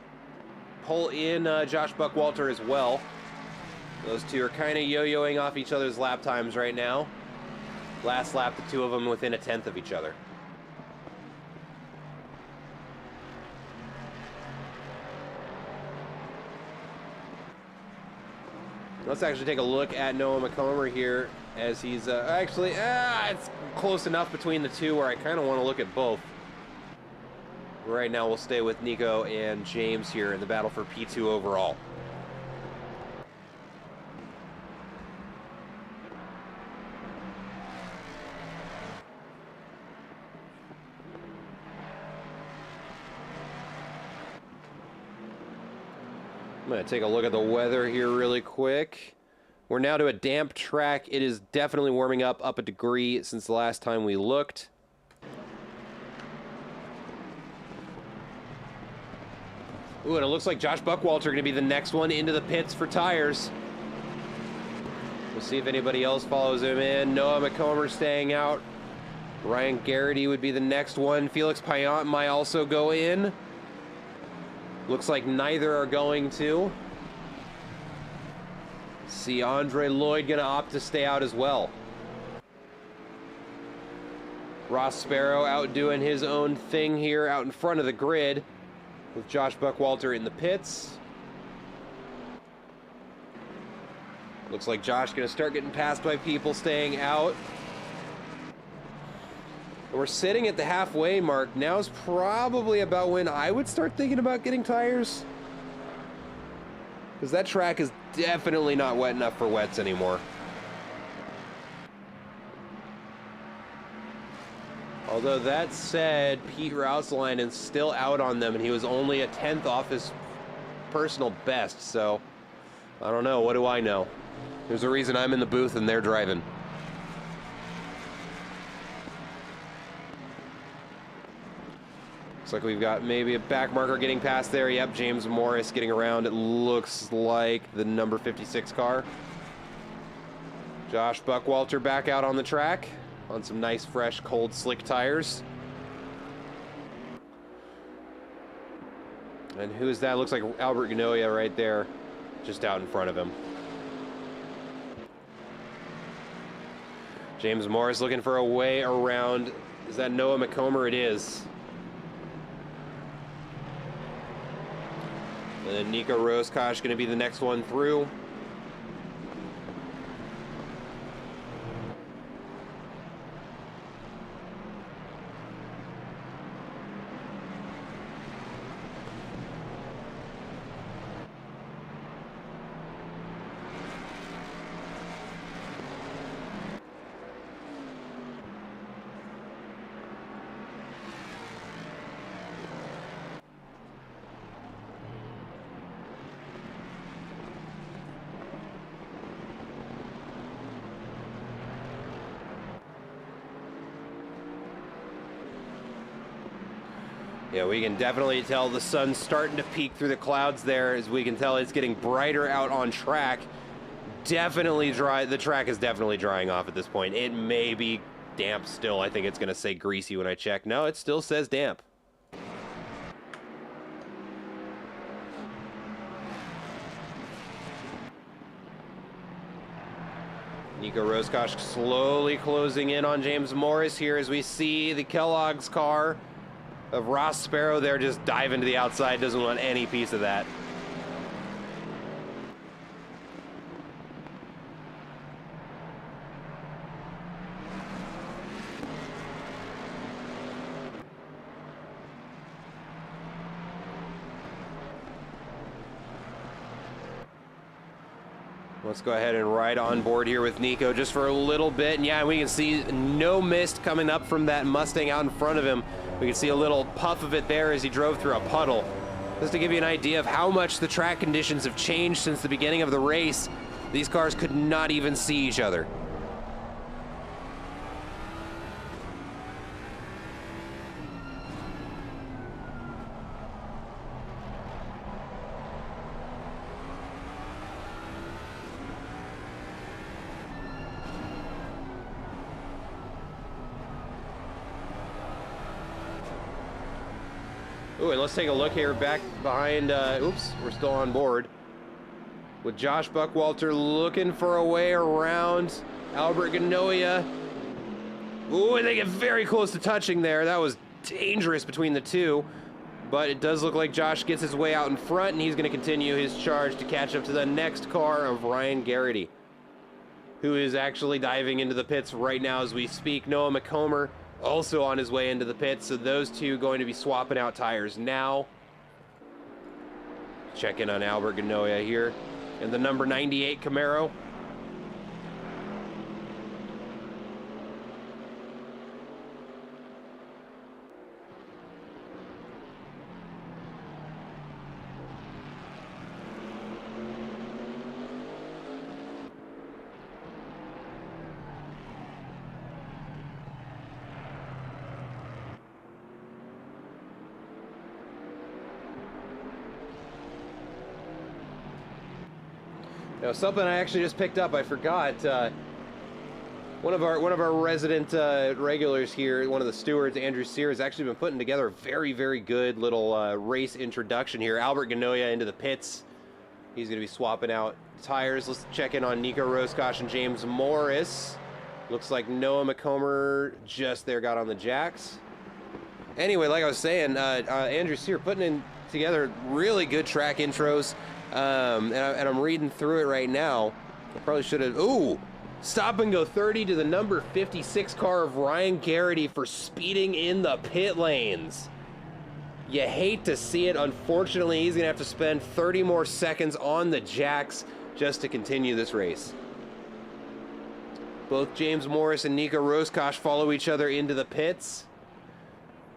pull in Josh Buckwalter as well. Those two are kind of yo-yoing off each other's lap times right now. Last lap, the two of them within a tenth of each other. Let's actually take a look at Noah McComber here as he's it's close enough between the two where I kind of want to look at both. Right now we'll stay with Nico and James here in the battle for P2 overall. I'm going to take a look at the weather here really quick. We're now to a damp track. It is definitely warming up a degree since the last time we looked. Ooh, and it looks like Josh Buckwalter going to be the next one into the pits for tires. We'll see if anybody else follows him in. Noah McComber staying out. Ryan Garrity would be the next one. Felix Payan might also go in. Looks like neither are going to. See Andre Lloyd going to opt to stay out as well. Ross Sparrow out doing his own thing here out in front of the grid with Josh Buckwalter in the pits. Looks like Josh going to start getting passed by people staying out. We're sitting at the halfway mark. Now's probably about when I would start thinking about getting tires. Because that track is definitely not wet enough for wets anymore. Although that said, Pete Rouselinen's still out on them, and he was only a 10th off his personal best, so I don't know. What do I know? There's a reason I'm in the booth and they're driving. Looks like we've got maybe a back marker getting past there. Yep, James Morris getting around. It looks like the number 56 car. Josh Buckwalter back out on the track on some nice, fresh, cold, slick tires. And who is that? Looks like Albert Ganoia right there, just out in front of him. James Morris looking for a way around. Is that Noah McComber? It is. And then Nico Roscosh going to be the next one through. Yeah, we can definitely tell the sun's starting to peek through the clouds there. As we can tell, it's getting brighter out on track. Definitely dry. The track is definitely drying off at this point. It may be damp still. I think it's going to say greasy when I check. No, it still says damp. Nico Roscosh slowly closing in on James Morris here as we see the Kellogg's car of Ross Sparrow there just diving to the outside. Doesn't want any piece of that. Let's go ahead and ride on board here with Nico just for a little bit. And yeah, we can see no mist coming up from that Mustang out in front of him. We can see a little puff of it there as he drove through a puddle. Just to give you an idea of how much the track conditions have changed since the beginning of the race, these cars could not even see each other. Ooh, and let's take a look here back behind, oops, we're still on board. with Josh Buckwalter looking for a way around Albert Ganoia. Ooh, and they get very close to touching there. That was dangerous between the two. But it does look like Josh gets his way out in front, and he's going to continue his charge to catch up to the next car of Ryan Garrity, who is actually diving into the pits right now as we speak. Noah McComber also on his way into the pits, so those two going to be swapping out tires now. Check in on Albert Ganoia here in the number 98 Camaro. Now, something I actually just picked up, I forgot. One of our resident regulars here, one of the stewards, Andrew Sear, has actually been putting together a very, very good little race introduction here. Albert Ganoia into the pits. He's going to be swapping out tires. Let's check in on Nico Roscosh and James Morris. Looks like Noah McComber just there got on the jacks. Anyway, like I was saying, Andrew Sear putting together really good track intros. And I'm reading through it right now. I probably should have. Ooh, stop and go 30 to the number 56 car of Ryan Garrity for speeding in the pit lanes. You hate to see it. Unfortunately, he's going to have to spend 30 more seconds on the jacks just to continue this race. Both James Morris and Nico Roscosh follow each other into the pits.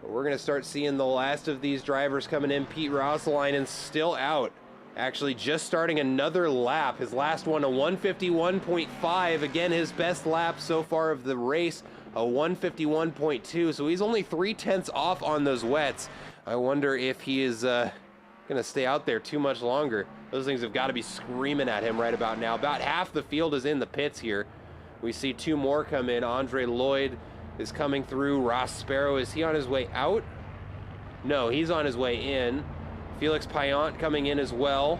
But we're going to start seeing the last of these drivers coming in. Pete Rosalainen still out. Actually just starting another lap. His last one, a 151.5. Again, his best lap so far of the race, a 151.2. So he's only 3/10 off on those wets. I wonder if he is going to stay out there too much longer. Those things have got to be screaming at him right about now. About half the field is in the pits here. We see two more come in. Andre Lloyd is coming through. Ross Sparrow, is he on his way out? No, he's on his way in. Felix Payan coming in as well.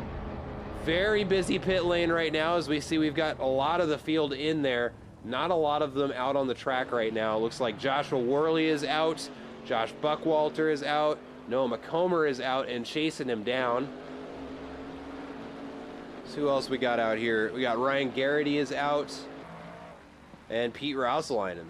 Very busy pit lane right now as we see we've got a lot of the field in there. Not a lot of them out on the track right now. Looks like Joshua Worley is out. Josh Buckwalter is out. Noah McComber is out and chasing him down. So who else we got out here? We got Ryan Garrity is out. And Pete Rosalainen.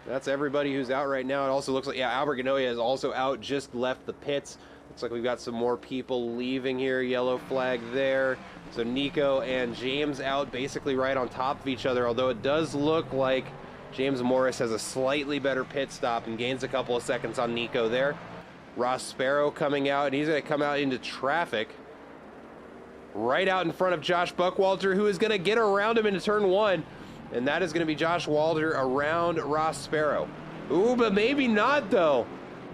That's everybody who's out right now. It also looks like, yeah, Albert Ganoia is also out, just left the pits. Looks like we've got some more people leaving here. Yellow flag there. So Nico and James out basically right on top of each other, although it does look like James Morris has a slightly better pit stop and gains a couple of seconds on Nico there. Ross Sparrow coming out, and he's going to come out into traffic right out in front of Josh Buckwalter, who is going to get around him into turn one, and that is going to be Josh Walter around Ross Sparrow. Ooh, but maybe not, though.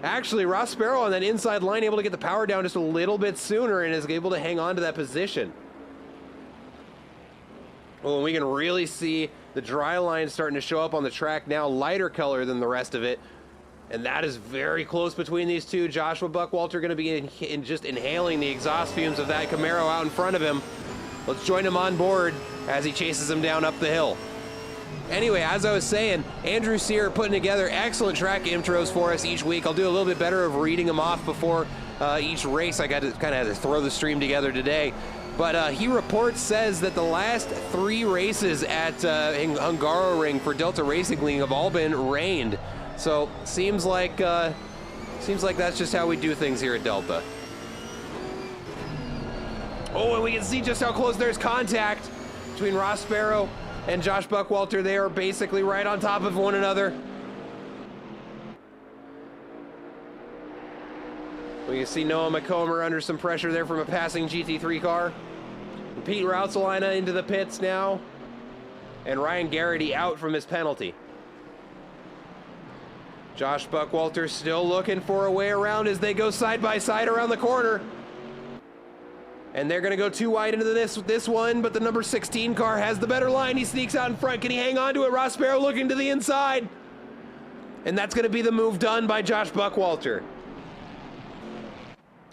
Actually, Ross Sparrow on that inside line able to get the power down just a little bit sooner and is able to hang on to that position. Well, and we can really see the dry line starting to show up on the track now, lighter color than the rest of it. And that is very close between these two. Joshua Buckwalter going to be just inhaling the exhaust fumes of that Camaro out in front of him. Let's join him on board as he chases him down up the hill. Anyway, as I was saying, Andrew Sear putting together excellent track intros for us each week. I'll do a little bit better of reading them off before each race. I got to kind of throw the stream together today. But he reports, says that the last 3 races at Hungaroring for Delta Racing League have all been rained. So seems like that's just how we do things here at Delta. Oh, and we can see just how close there's contact between Ross Sparrow and Josh Buckwalter. They are basically right on top of one another. We can see Noah McComber under some pressure there from a passing GT3 car. Pete Rosalainen into the pits now. And Ryan Garrity out from his penalty. Josh Buckwalter still looking for a way around as they go side by side around the corner. And they're going to go too wide into this one, but the number 16 car has the better line. He sneaks out in front. Can he hang on to it? Ross Sparrow looking to the inside. And that's going to be the move done by Josh Buckwalter.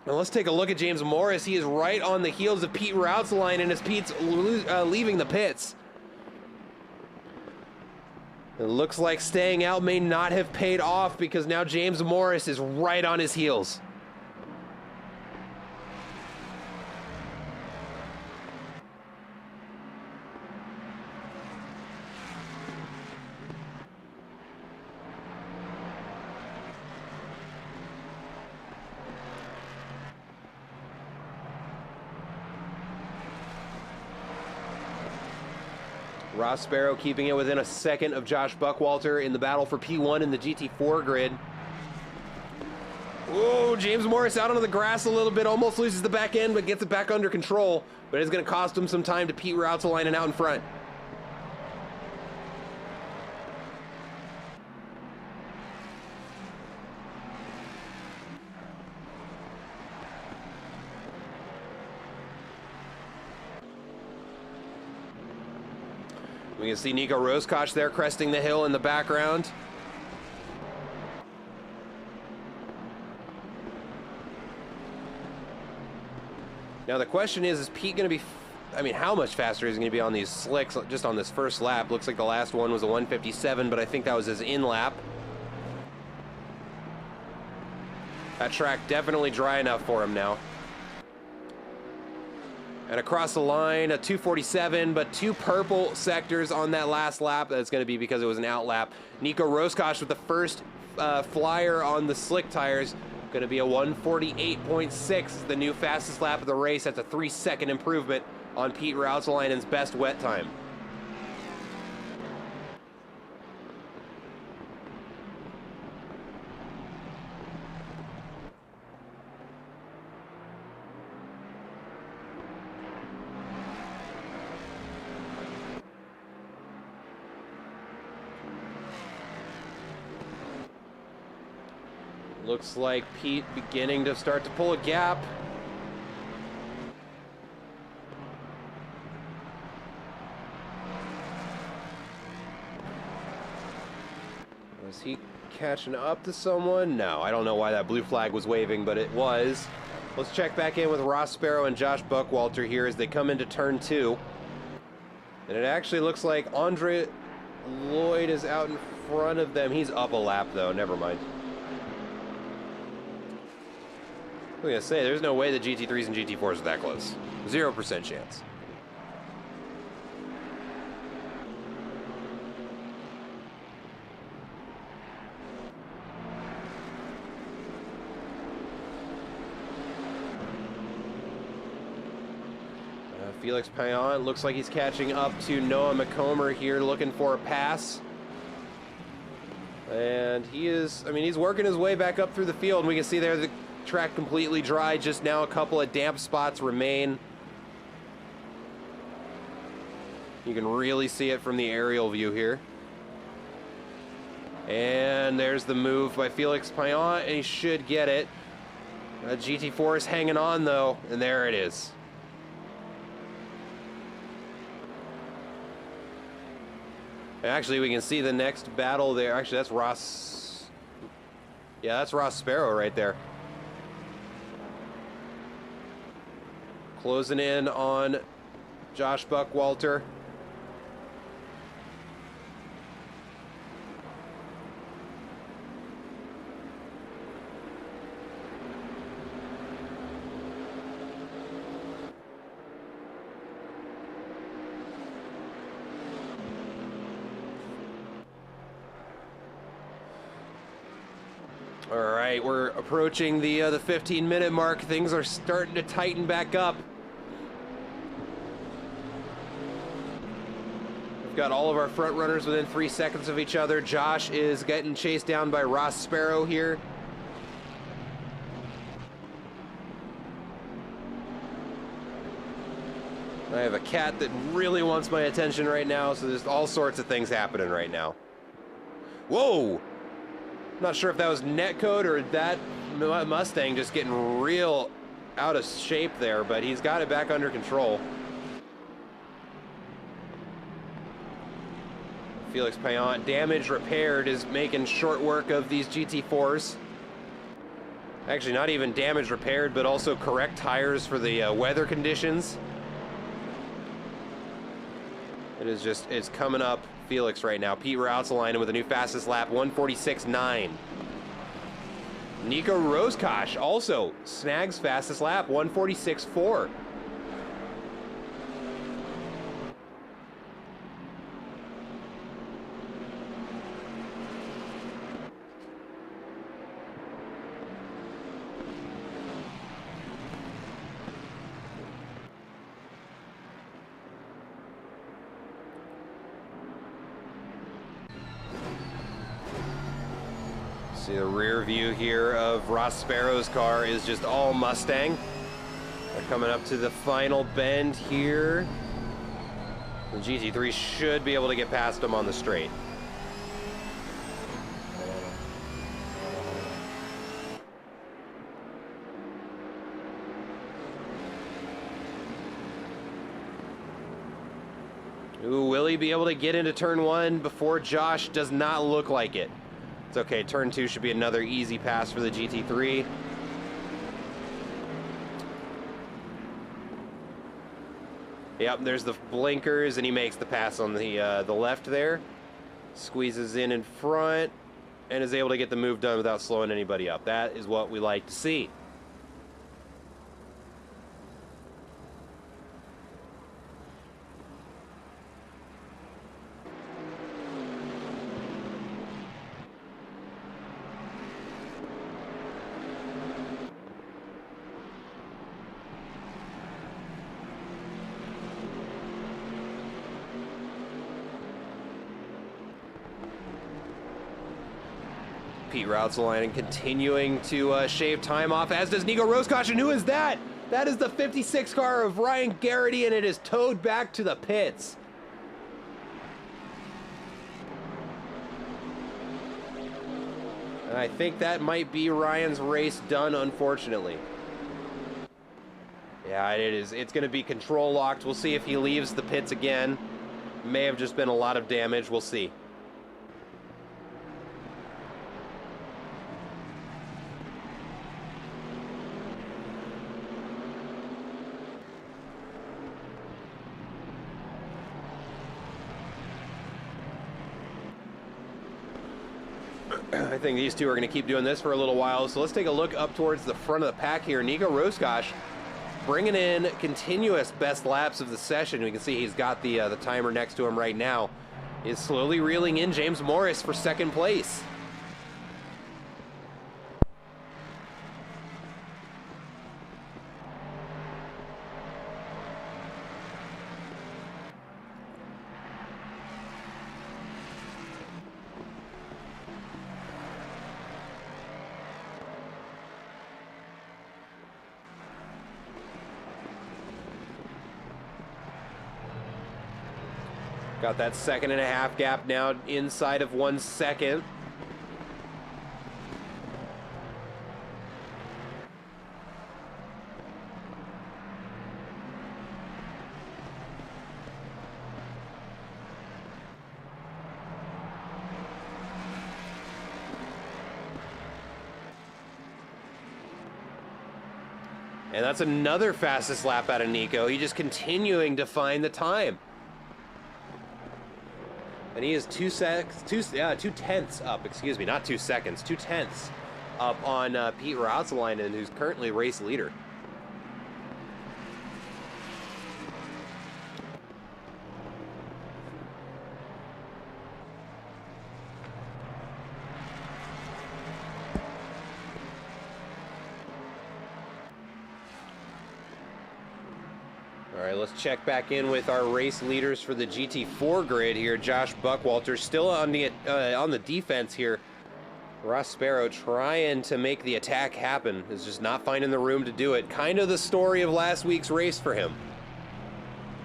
Now let's take a look at James Morris. He is right on the heels of Pete Rautzlein as Pete's leaving the pits. It looks like staying out may not have paid off because now James Morris is right on his heels. Ross Sparrow keeping it within a second of Josh Buckwalter in the battle for P1 in the GT4 grid. Whoa, James Morris out onto the grass a little bit, almost loses the back end, but gets it back under control. But it's going to cost him some time to Pete Rautzlein out in front. We can see Nico Roscosh there cresting the hill in the background. Now the question is Pete going to be, I mean, how much faster is he going to be on these slicks just on this first lap? Looks like the last one was a 157, but I think that was his in lap. That track definitely dry enough for him now. And across the line, a 247, but two purple sectors on that last lap. That's going to be because it was an out lap. Nico Roscosh with the first flyer on the slick tires. Going to be a 148.6, the new fastest lap of the race. That's a 3-second improvement on Pete Rautzleinen's best wet time. Looks like Pete beginning to start to pull a gap. Was he catching up to someone? No, I don't know why that blue flag was waving, but it was. Let's check back in with Ross Sparrow and Josh Buckwalter here as they come into turn 2. And it actually looks like Andre Lloyd is out in front of them. He's up a lap though, never mind. I was going to say, there's no way the GT3s and GT4s are that close. 0% chance. Felix Payan looks like he's catching up to Noah McComber here, looking for a pass. And he is, I mean, he's working his way back up through the field, and we can see there the track completely dry, just now a couple of damp spots remain. You can really see it from the aerial view here. And there's the move by Felix Payan, and he should get it. GT4 is hanging on though, and there it is. Actually, we can see the next battle there. Actually, that's Ross. Yeah, that's Ross Sparrow right there. Closing in on Josh Buckwalter. All right, we're approaching the 15-minute mark. Things are starting to tighten back up. We've got all of our front runners within 3 seconds of each other. Josh is getting chased down by Ross Sparrow here. I have a cat that really wants my attention right now, so there's all sorts of things happening right now. Whoa! Not sure if that was netcode or that Mustang just getting real out of shape there, but he's got it back under control. Felix Payan, damage repaired, is making short work of these GT4s. Actually, not even damage repaired, but also correct tires for the weather conditions. It is just, it's coming up Felix right now. Pete Routselainen with a new fastest lap, 146.9. Nico Roscosh also snags fastest lap, 146.4. See the rear view here of Ross Sparrow's car is just all Mustang. They're coming up to the final bend here. The GT3 should be able to get past them on the straight. Ooh, will he be able to get into turn one before Josh? Does not look like it. It's okay, turn two should be another easy pass for the GT3. Yep, there's the blinkers, and he makes the pass on the left there. Squeezes in front, and is able to get the move done without slowing anybody up. That is what we like to see. Pete Routselainen continuing to shave time off, as does Nico Roscosh. And who is that? That is the 56 car of Ryan Garrity, and it is towed back to the pits. And I think that might be Ryan's race done, unfortunately. Yeah, it is. It's going to be control locked. We'll see if he leaves the pits again. May have just been a lot of damage. We'll see. I think these two are going to keep doing this for a little while. So let's take a look up towards the front of the pack here. Nico Roscosh bringing in continuous best laps of the session. We can see he's got the timer next to him right now. Is slowly reeling in James Morris for second place. Got that 1.5 second gap now inside of 1 second. And that's another fastest lap out of Nico. He just continuing to find the time. And he is 2 tenths up, excuse me, not 2 seconds, 2 tenths up on Pete Routselainen, who's currently race leader. All right, let's check back in with our race leaders for the GT4 grid here. Josh Buckwalter still on the defense here. Ross Sparrow trying to make the attack happen, is just not finding the room to do it. Kind of the story of last week's race for him.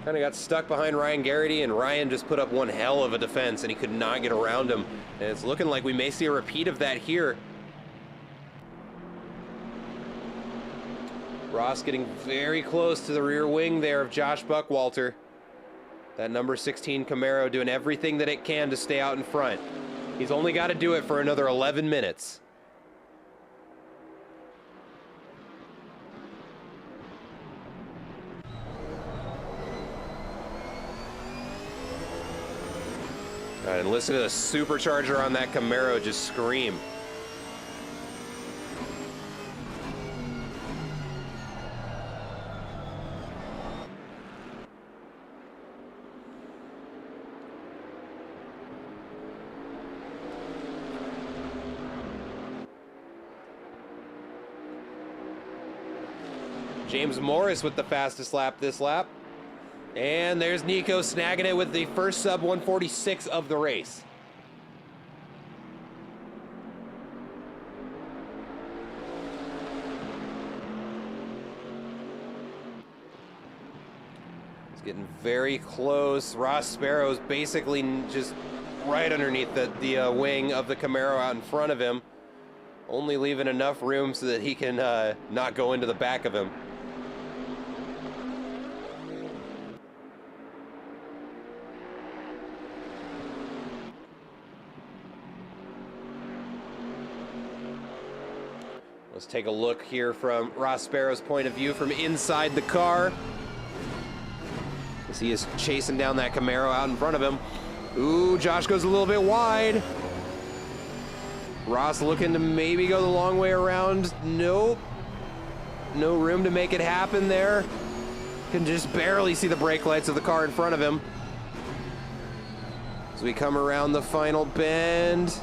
Kind of got stuck behind Ryan Garrity, and Ryan just put up one hell of a defense, and he could not get around him. And it's looking like we may see a repeat of that here. Ross getting very close to the rear wing there of Josh Buckwalter. That number 16 Camaro doing everything that it can to stay out in front. He's only got to do it for another 11 minutes. And listen to the supercharger on that Camaro just scream. James Morris with the fastest lap this lap. And there's Nico snagging it with the first sub 146 of the race. It's getting very close. Ross Sparrow's basically just right underneath the wing of the Camaro out in front of him, only leaving enough room so that he can not go into the back of him. Let's take a look here from Ross Sparrow's point of view from inside the car, as he is chasing down that Camaro out in front of him. Ooh, Josh goes a little bit wide. Ross looking to maybe go the long way around. Nope. No room to make it happen there. Can just barely see the brake lights of the car in front of him. As we come around the final bend,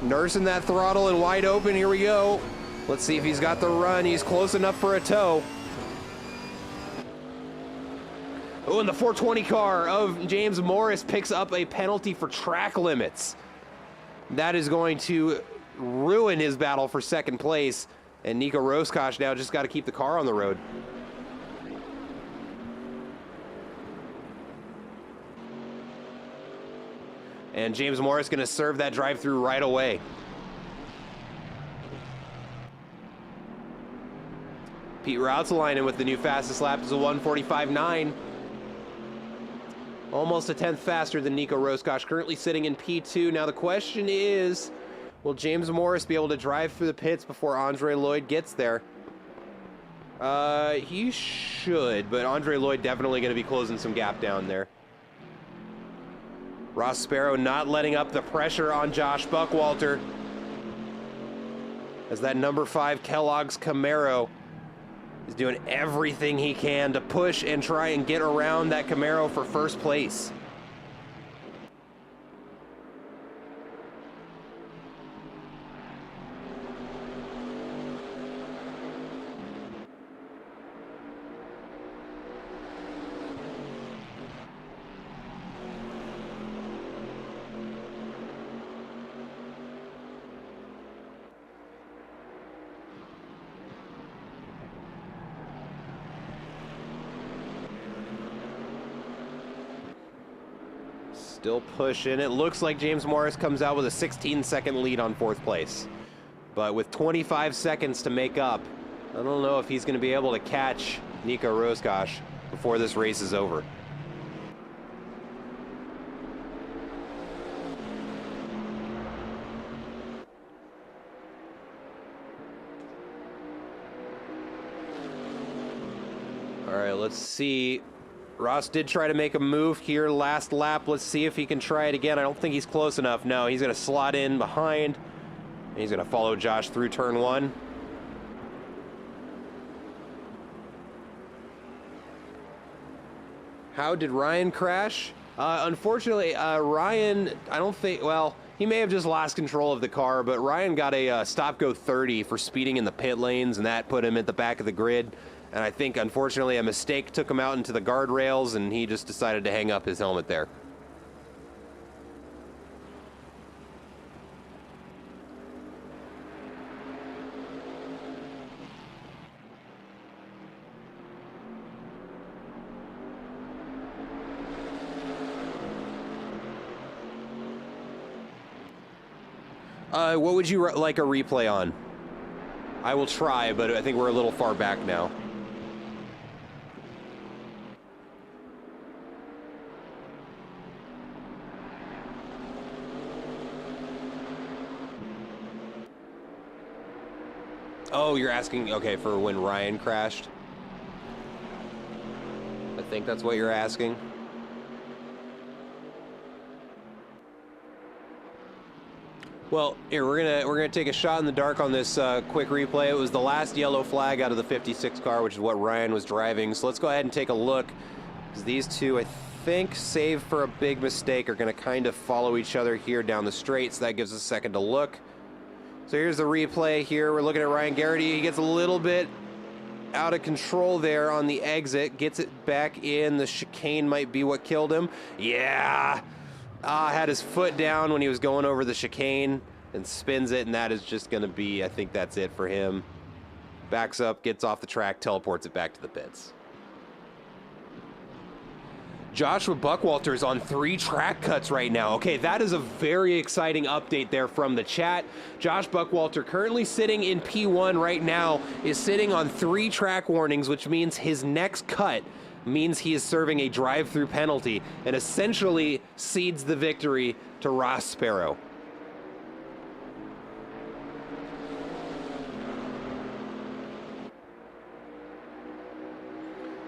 nursing that throttle and wide open, here we go. Let's see if he's got the run. He's close enough for a tow. Oh, and the 420 car of James Morris picks up a penalty for track limits. That is going to ruin his battle for second place. And Nico Roscosh now just got to keep the car on the road. And James Morris going to serve that drive-through right away. Pete Routsalainen with the new fastest lap is a 1:45.9. Almost a tenth faster than Nico Roscosh, currently sitting in P2. Now the question is, will James Morris be able to drive through the pits before Andre Lloyd gets there? He should, but Andre Lloyd definitely going to be closing some gap down there. Ross Sparrow not letting up the pressure on Josh Buckwalter, as that number 5 Kellogg's Camaro is doing everything he can to push and try and get around that Camaro for first place. Still pushing. It looks like James Morris comes out with a 16-second lead on fourth place. But with 25 seconds to make up, I don't know if he's going to be able to catch Nico Roscosh before this race is over. All right, let's see. Ross did try to make a move here last lap. Let's see if he can try it again. I don't think he's close enough. No, he's going to slot in behind. And he's going to follow Josh through turn 1. How did Ryan crash? Unfortunately, Ryan, I don't think, well, he may have just lost control of the car, but Ryan got a stop-go 30 for speeding in the pit lanes, and that put him at the back of the grid. And I think, unfortunately, a mistake took him out into the guardrails, and he just decided to hang up his helmet there. What would you like a replay on? I will try, but I think we're a little far back now. Oh, you're asking, okay, for when Ryan crashed? I think that's what you're asking. Well, here we're gonna take a shot in the dark on this quick replay. It was the last yellow flag out of the 56 car, which is what Ryan was driving. So let's go ahead and take a look, because these two, I think, save for a big mistake, are gonna kind of follow each other here down the straight. So that gives us a second to look. So here's the replay here. We're looking at Ryan Garrity. He gets a little bit out of control there on the exit, gets it back in. The chicane might be what killed him. Yeah. Had his foot down when he was going over the chicane and spins it, and that is just going to be, I think that's it for him. Backs up, gets off the track, teleports it back to the pits. Joshua Buckwalter is on 3 track cuts right now. Okay, that is a very exciting update there from the chat. Josh Buckwalter, currently sitting in P1 right now, is sitting on 3 track warnings, which means his next cut means he is serving a drive-through penalty and essentially cedes the victory to Ross Sparrow.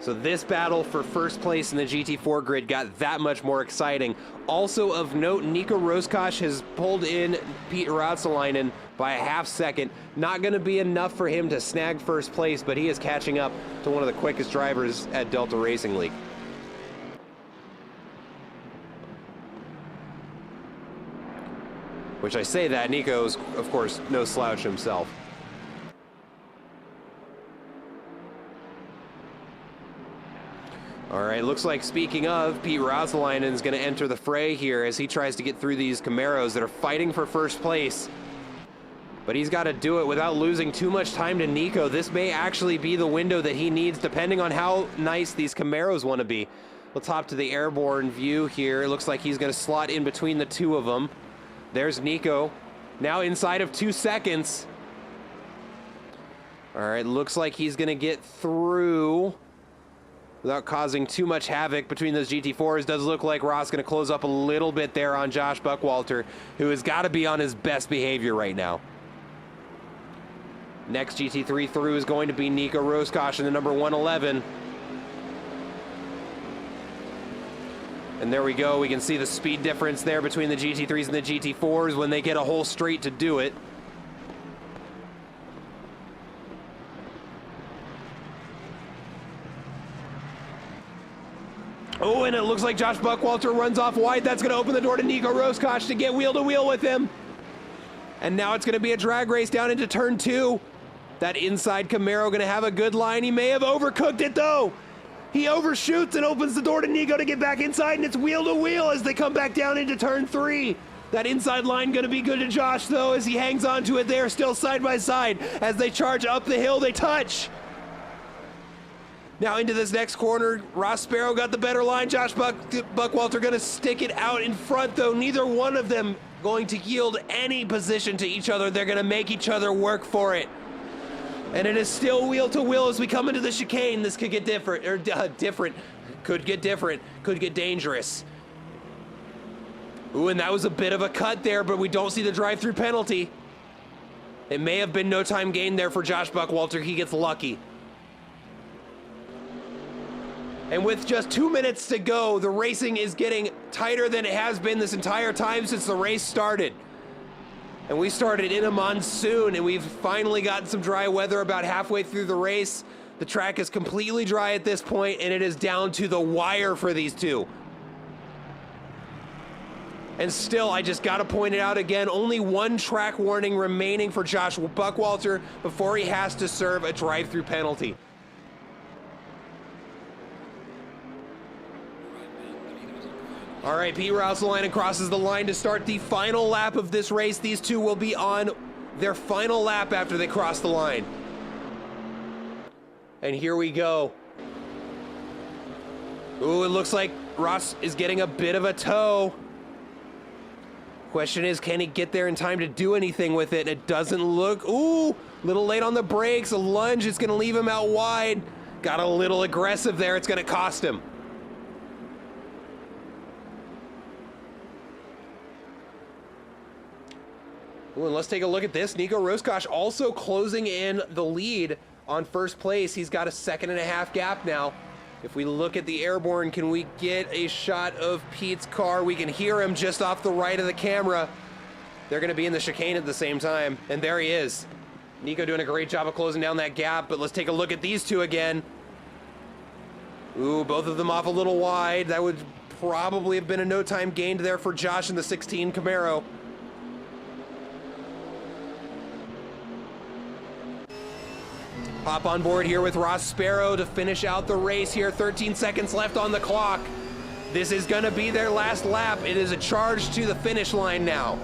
So this battle for first place in the GT4 grid got that much more exciting. Also of note, Nico Roscosh has pulled in Pete Rautzalainen by a half second. Not going to be enough for him to snag first place, but he is catching up to one of the quickest drivers at Delta Racing League. Which I say that, Nico's, of course, no slouch himself. All right, looks like, speaking of, Pete Rautzalainen is going to enter the fray here as he tries to get through these Camaros that are fighting for first place. But he's got to do it without losing too much time to Nico. This may actually be the window that he needs, depending on how nice these Camaros want to be. Let's hop to the airborne view here. It looks like he's going to slot in between the two of them. There's Nico, now inside of 2 seconds. All right, looks like he's going to get through without causing too much havoc between those GT4s. Does look like Ross going to close up a little bit there on Josh Buckwalter, who has got to be on his best behavior right now. Next GT3 through is going to be Nico Roscosh in the number 111. And there we go. We can see the speed difference there between the GT3s and the GT4s when they get a whole straight to do it. Oh, and it looks like Josh Buckwalter runs off wide. That's going to open the door to Nico Roscosh to get wheel to wheel with him. And now it's going to be a drag race down into turn 2. That inside Camaro going to have a good line. He may have overcooked it, though. He overshoots and opens the door to Nico to get back inside, and it's wheel to wheel as they come back down into turn 3. That inside line going to be good to Josh, though, as he hangs on to it there, still side by side. As they charge up the hill, they touch. Now into this next corner, Ross Sparrow got the better line. Josh Buckwalter going to stick it out in front, though. Neither one of them going to yield any position to each other. They're going to make each other work for it. And it is still wheel to wheel as we come into the chicane. This could get different, or could get different, could get dangerous. Ooh, and that was a bit of a cut there, but we don't see the drive-through penalty. It may have been no time gain there for Josh Buckwalter. He gets lucky. And with just 2 minutes to go, the racing is getting tighter than it has been this entire time since the race started. And we started in a monsoon, and we've finally gotten some dry weather about halfway through the race. The track is completely dry at this point, and it is down to the wire for these two. And still, I just got to point it out again, only 1 track warning remaining for Josh Buckwalter before he has to serve a drive-through penalty. All right, Pete Rautzalainen crosses the line to start the final lap of this race. These two will be on their final lap after they cross the line. And here we go. Ooh, it looks like Ross is getting a bit of a tow. Question is, can he get there in time to do anything with it? It doesn't look, ooh, a little late on the brakes. A lunge is gonna leave him out wide. Got a little aggressive there, it's gonna cost him. Ooh, and let's take a look at this. Nico Roscosh also closing in the lead on first place. He's got a 1.5-second gap now. If we look at the airborne, can we get a shot of Pete's car? We can hear him just off the right of the camera. they're going to be in the chicane at the same time. And there he is. Nico doing a great job of closing down that gap, but let's take a look at these two again. Ooh, both of them off a little wide. That would probably have been a no time gained there for Josh in the 16 Camaro. Hop on board here with Ross Sparrow to finish out the race here. 13 seconds left on the clock. This is going to be their last lap. It is a charge to the finish line now.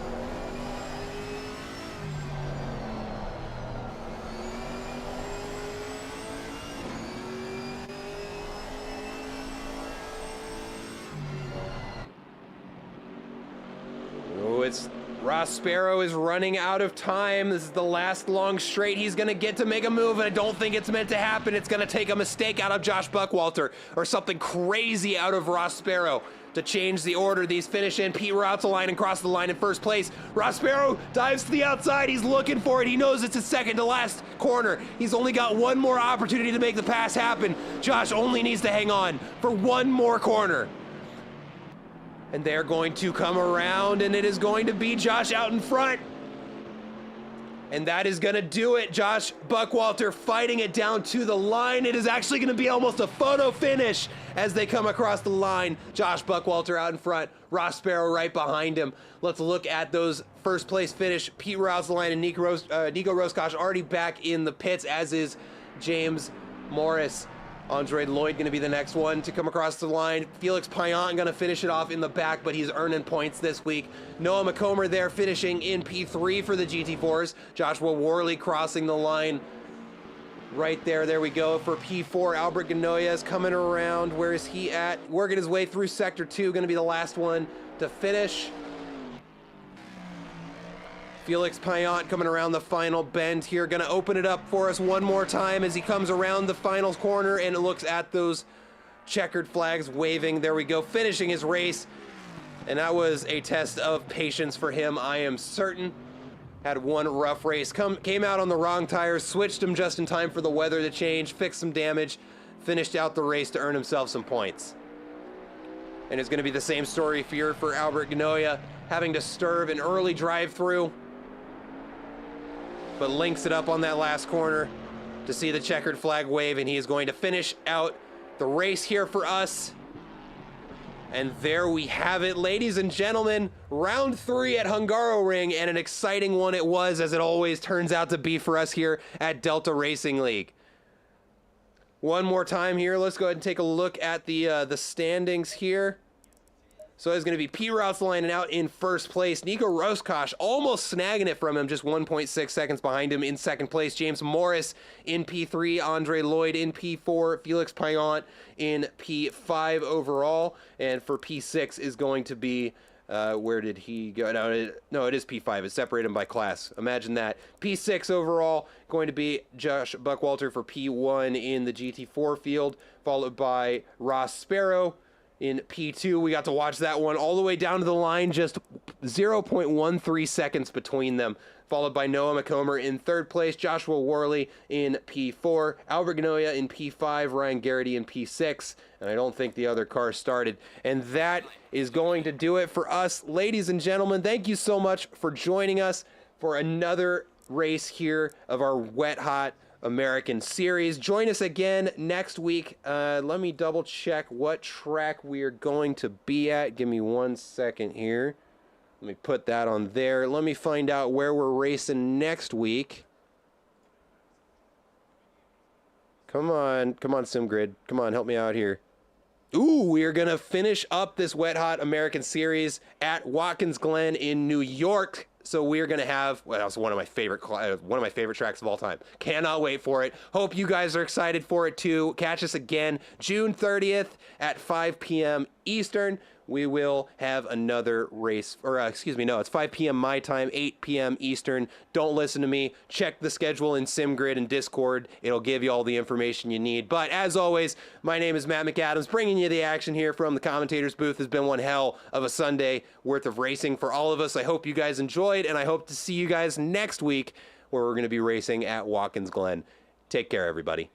Oh, it's Ross Sparrow is running out of time. This is the last long straight he's going to get to make a move, and I don't think it's meant to happen. It's going to take a mistake out of Josh Buckwalter or something crazy out of Ross Sparrow to change the order. These finish in. Pete routes the line and crosses the line in first place. Ross Sparrow dives to the outside. He's looking for it. He knows it's his second to last corner. He's only got one more opportunity to make the pass happen. Josh only needs to hang on for one more corner. And they're going to come around, and it is going to be Josh out in front. And that is going to do it. Josh Buckwalter fighting it down to the line. It is actually going to be almost a photo finish as they come across the line. Josh Buckwalter out in front, Ross Sparrow right behind him. Let's look at those first place finish. Pete routes the line, and Nico Roscosh already back in the pits, as is James Morris. Andre Lloyd going to be the next one to come across the line. Felix Payan going to finish it off in the back, but he's earning points this week. Noah McComber there finishing in P3 for the GT4s. Joshua Worley crossing the line right there. There we go for P4. Albert Ganoyes coming around. Where is he at? Working his way through Sector 2. Going to be the last one to finish. Felix Payan coming around the final bend here. Going to open it up for us one more time as he comes around the final corner and looks at those checkered flags waving. There we go, finishing his race. And that was a test of patience for him, I am certain. Had one rough race. Came out on the wrong tires, switched him just in time for the weather to change, fixed some damage, finished out the race to earn himself some points. And it's going to be the same story here for Albert Ganoia, having to swerve an early drive-through, but links it up on that last corner to see the checkered flag wave, and he is going to finish out the race here for us. And there we have it, ladies and gentlemen, round 3 at Hungaroring, and an exciting one it was, as it always turns out to be for us here at Delta Racing League. One more time here, let's go ahead and take a look at the standings here. So it's going to be Pete Routes lining out in first place. Nico Roscosh almost snagging it from him, just 1.6 seconds behind him in second place. James Morris in P3, Andre Lloyd in P4, Felix Payan in P5 overall. And for P6 is going to be, where did he go? No, it is P5. It's separated by class. Imagine that. P6 overall going to be Josh Buckwalter for P1 in the GT4 field, followed by Ross Sparrow in P2. We got to watch that one all the way down to the line, just 0.13 seconds between them, followed by Noah McComber in third place, Joshua Worley in P4, Albert Ganoia in P5, Ryan Garrity in P6, and I don't think the other car started. And that is going to do it for us, ladies and gentlemen. Thank you so much for joining us for another race here of our Wet Hot American Series. Join us again next week. Let me double check what track we are going to be at. Give me 1 second here. Let me put that on there. Let me find out where we're racing next week. Come on, SimGrid. Come on, help me out here. Ooh, we are going to finish up this Wet Hot American Series at Watkins Glen in New York. So we're going to have, well, that's one of my favorite tracks of all time. Cannot wait for it. Hope you guys are excited for it too. Catch us again June 30th at 5 p.m. Eastern. We will have another race, or excuse me, no, it's 5 p.m. my time, 8 p.m. Eastern. Don't listen to me. Check the schedule in SimGrid and Discord. It'll give you all the information you need. But as always, my name is Matt McAdams, bringing you the action here from the commentator's booth. Has been one hell of a Sunday worth of racing for all of us. I hope you guys enjoyed, and I hope to see you guys next week where we're going to be racing at Watkins Glen. Take care, everybody.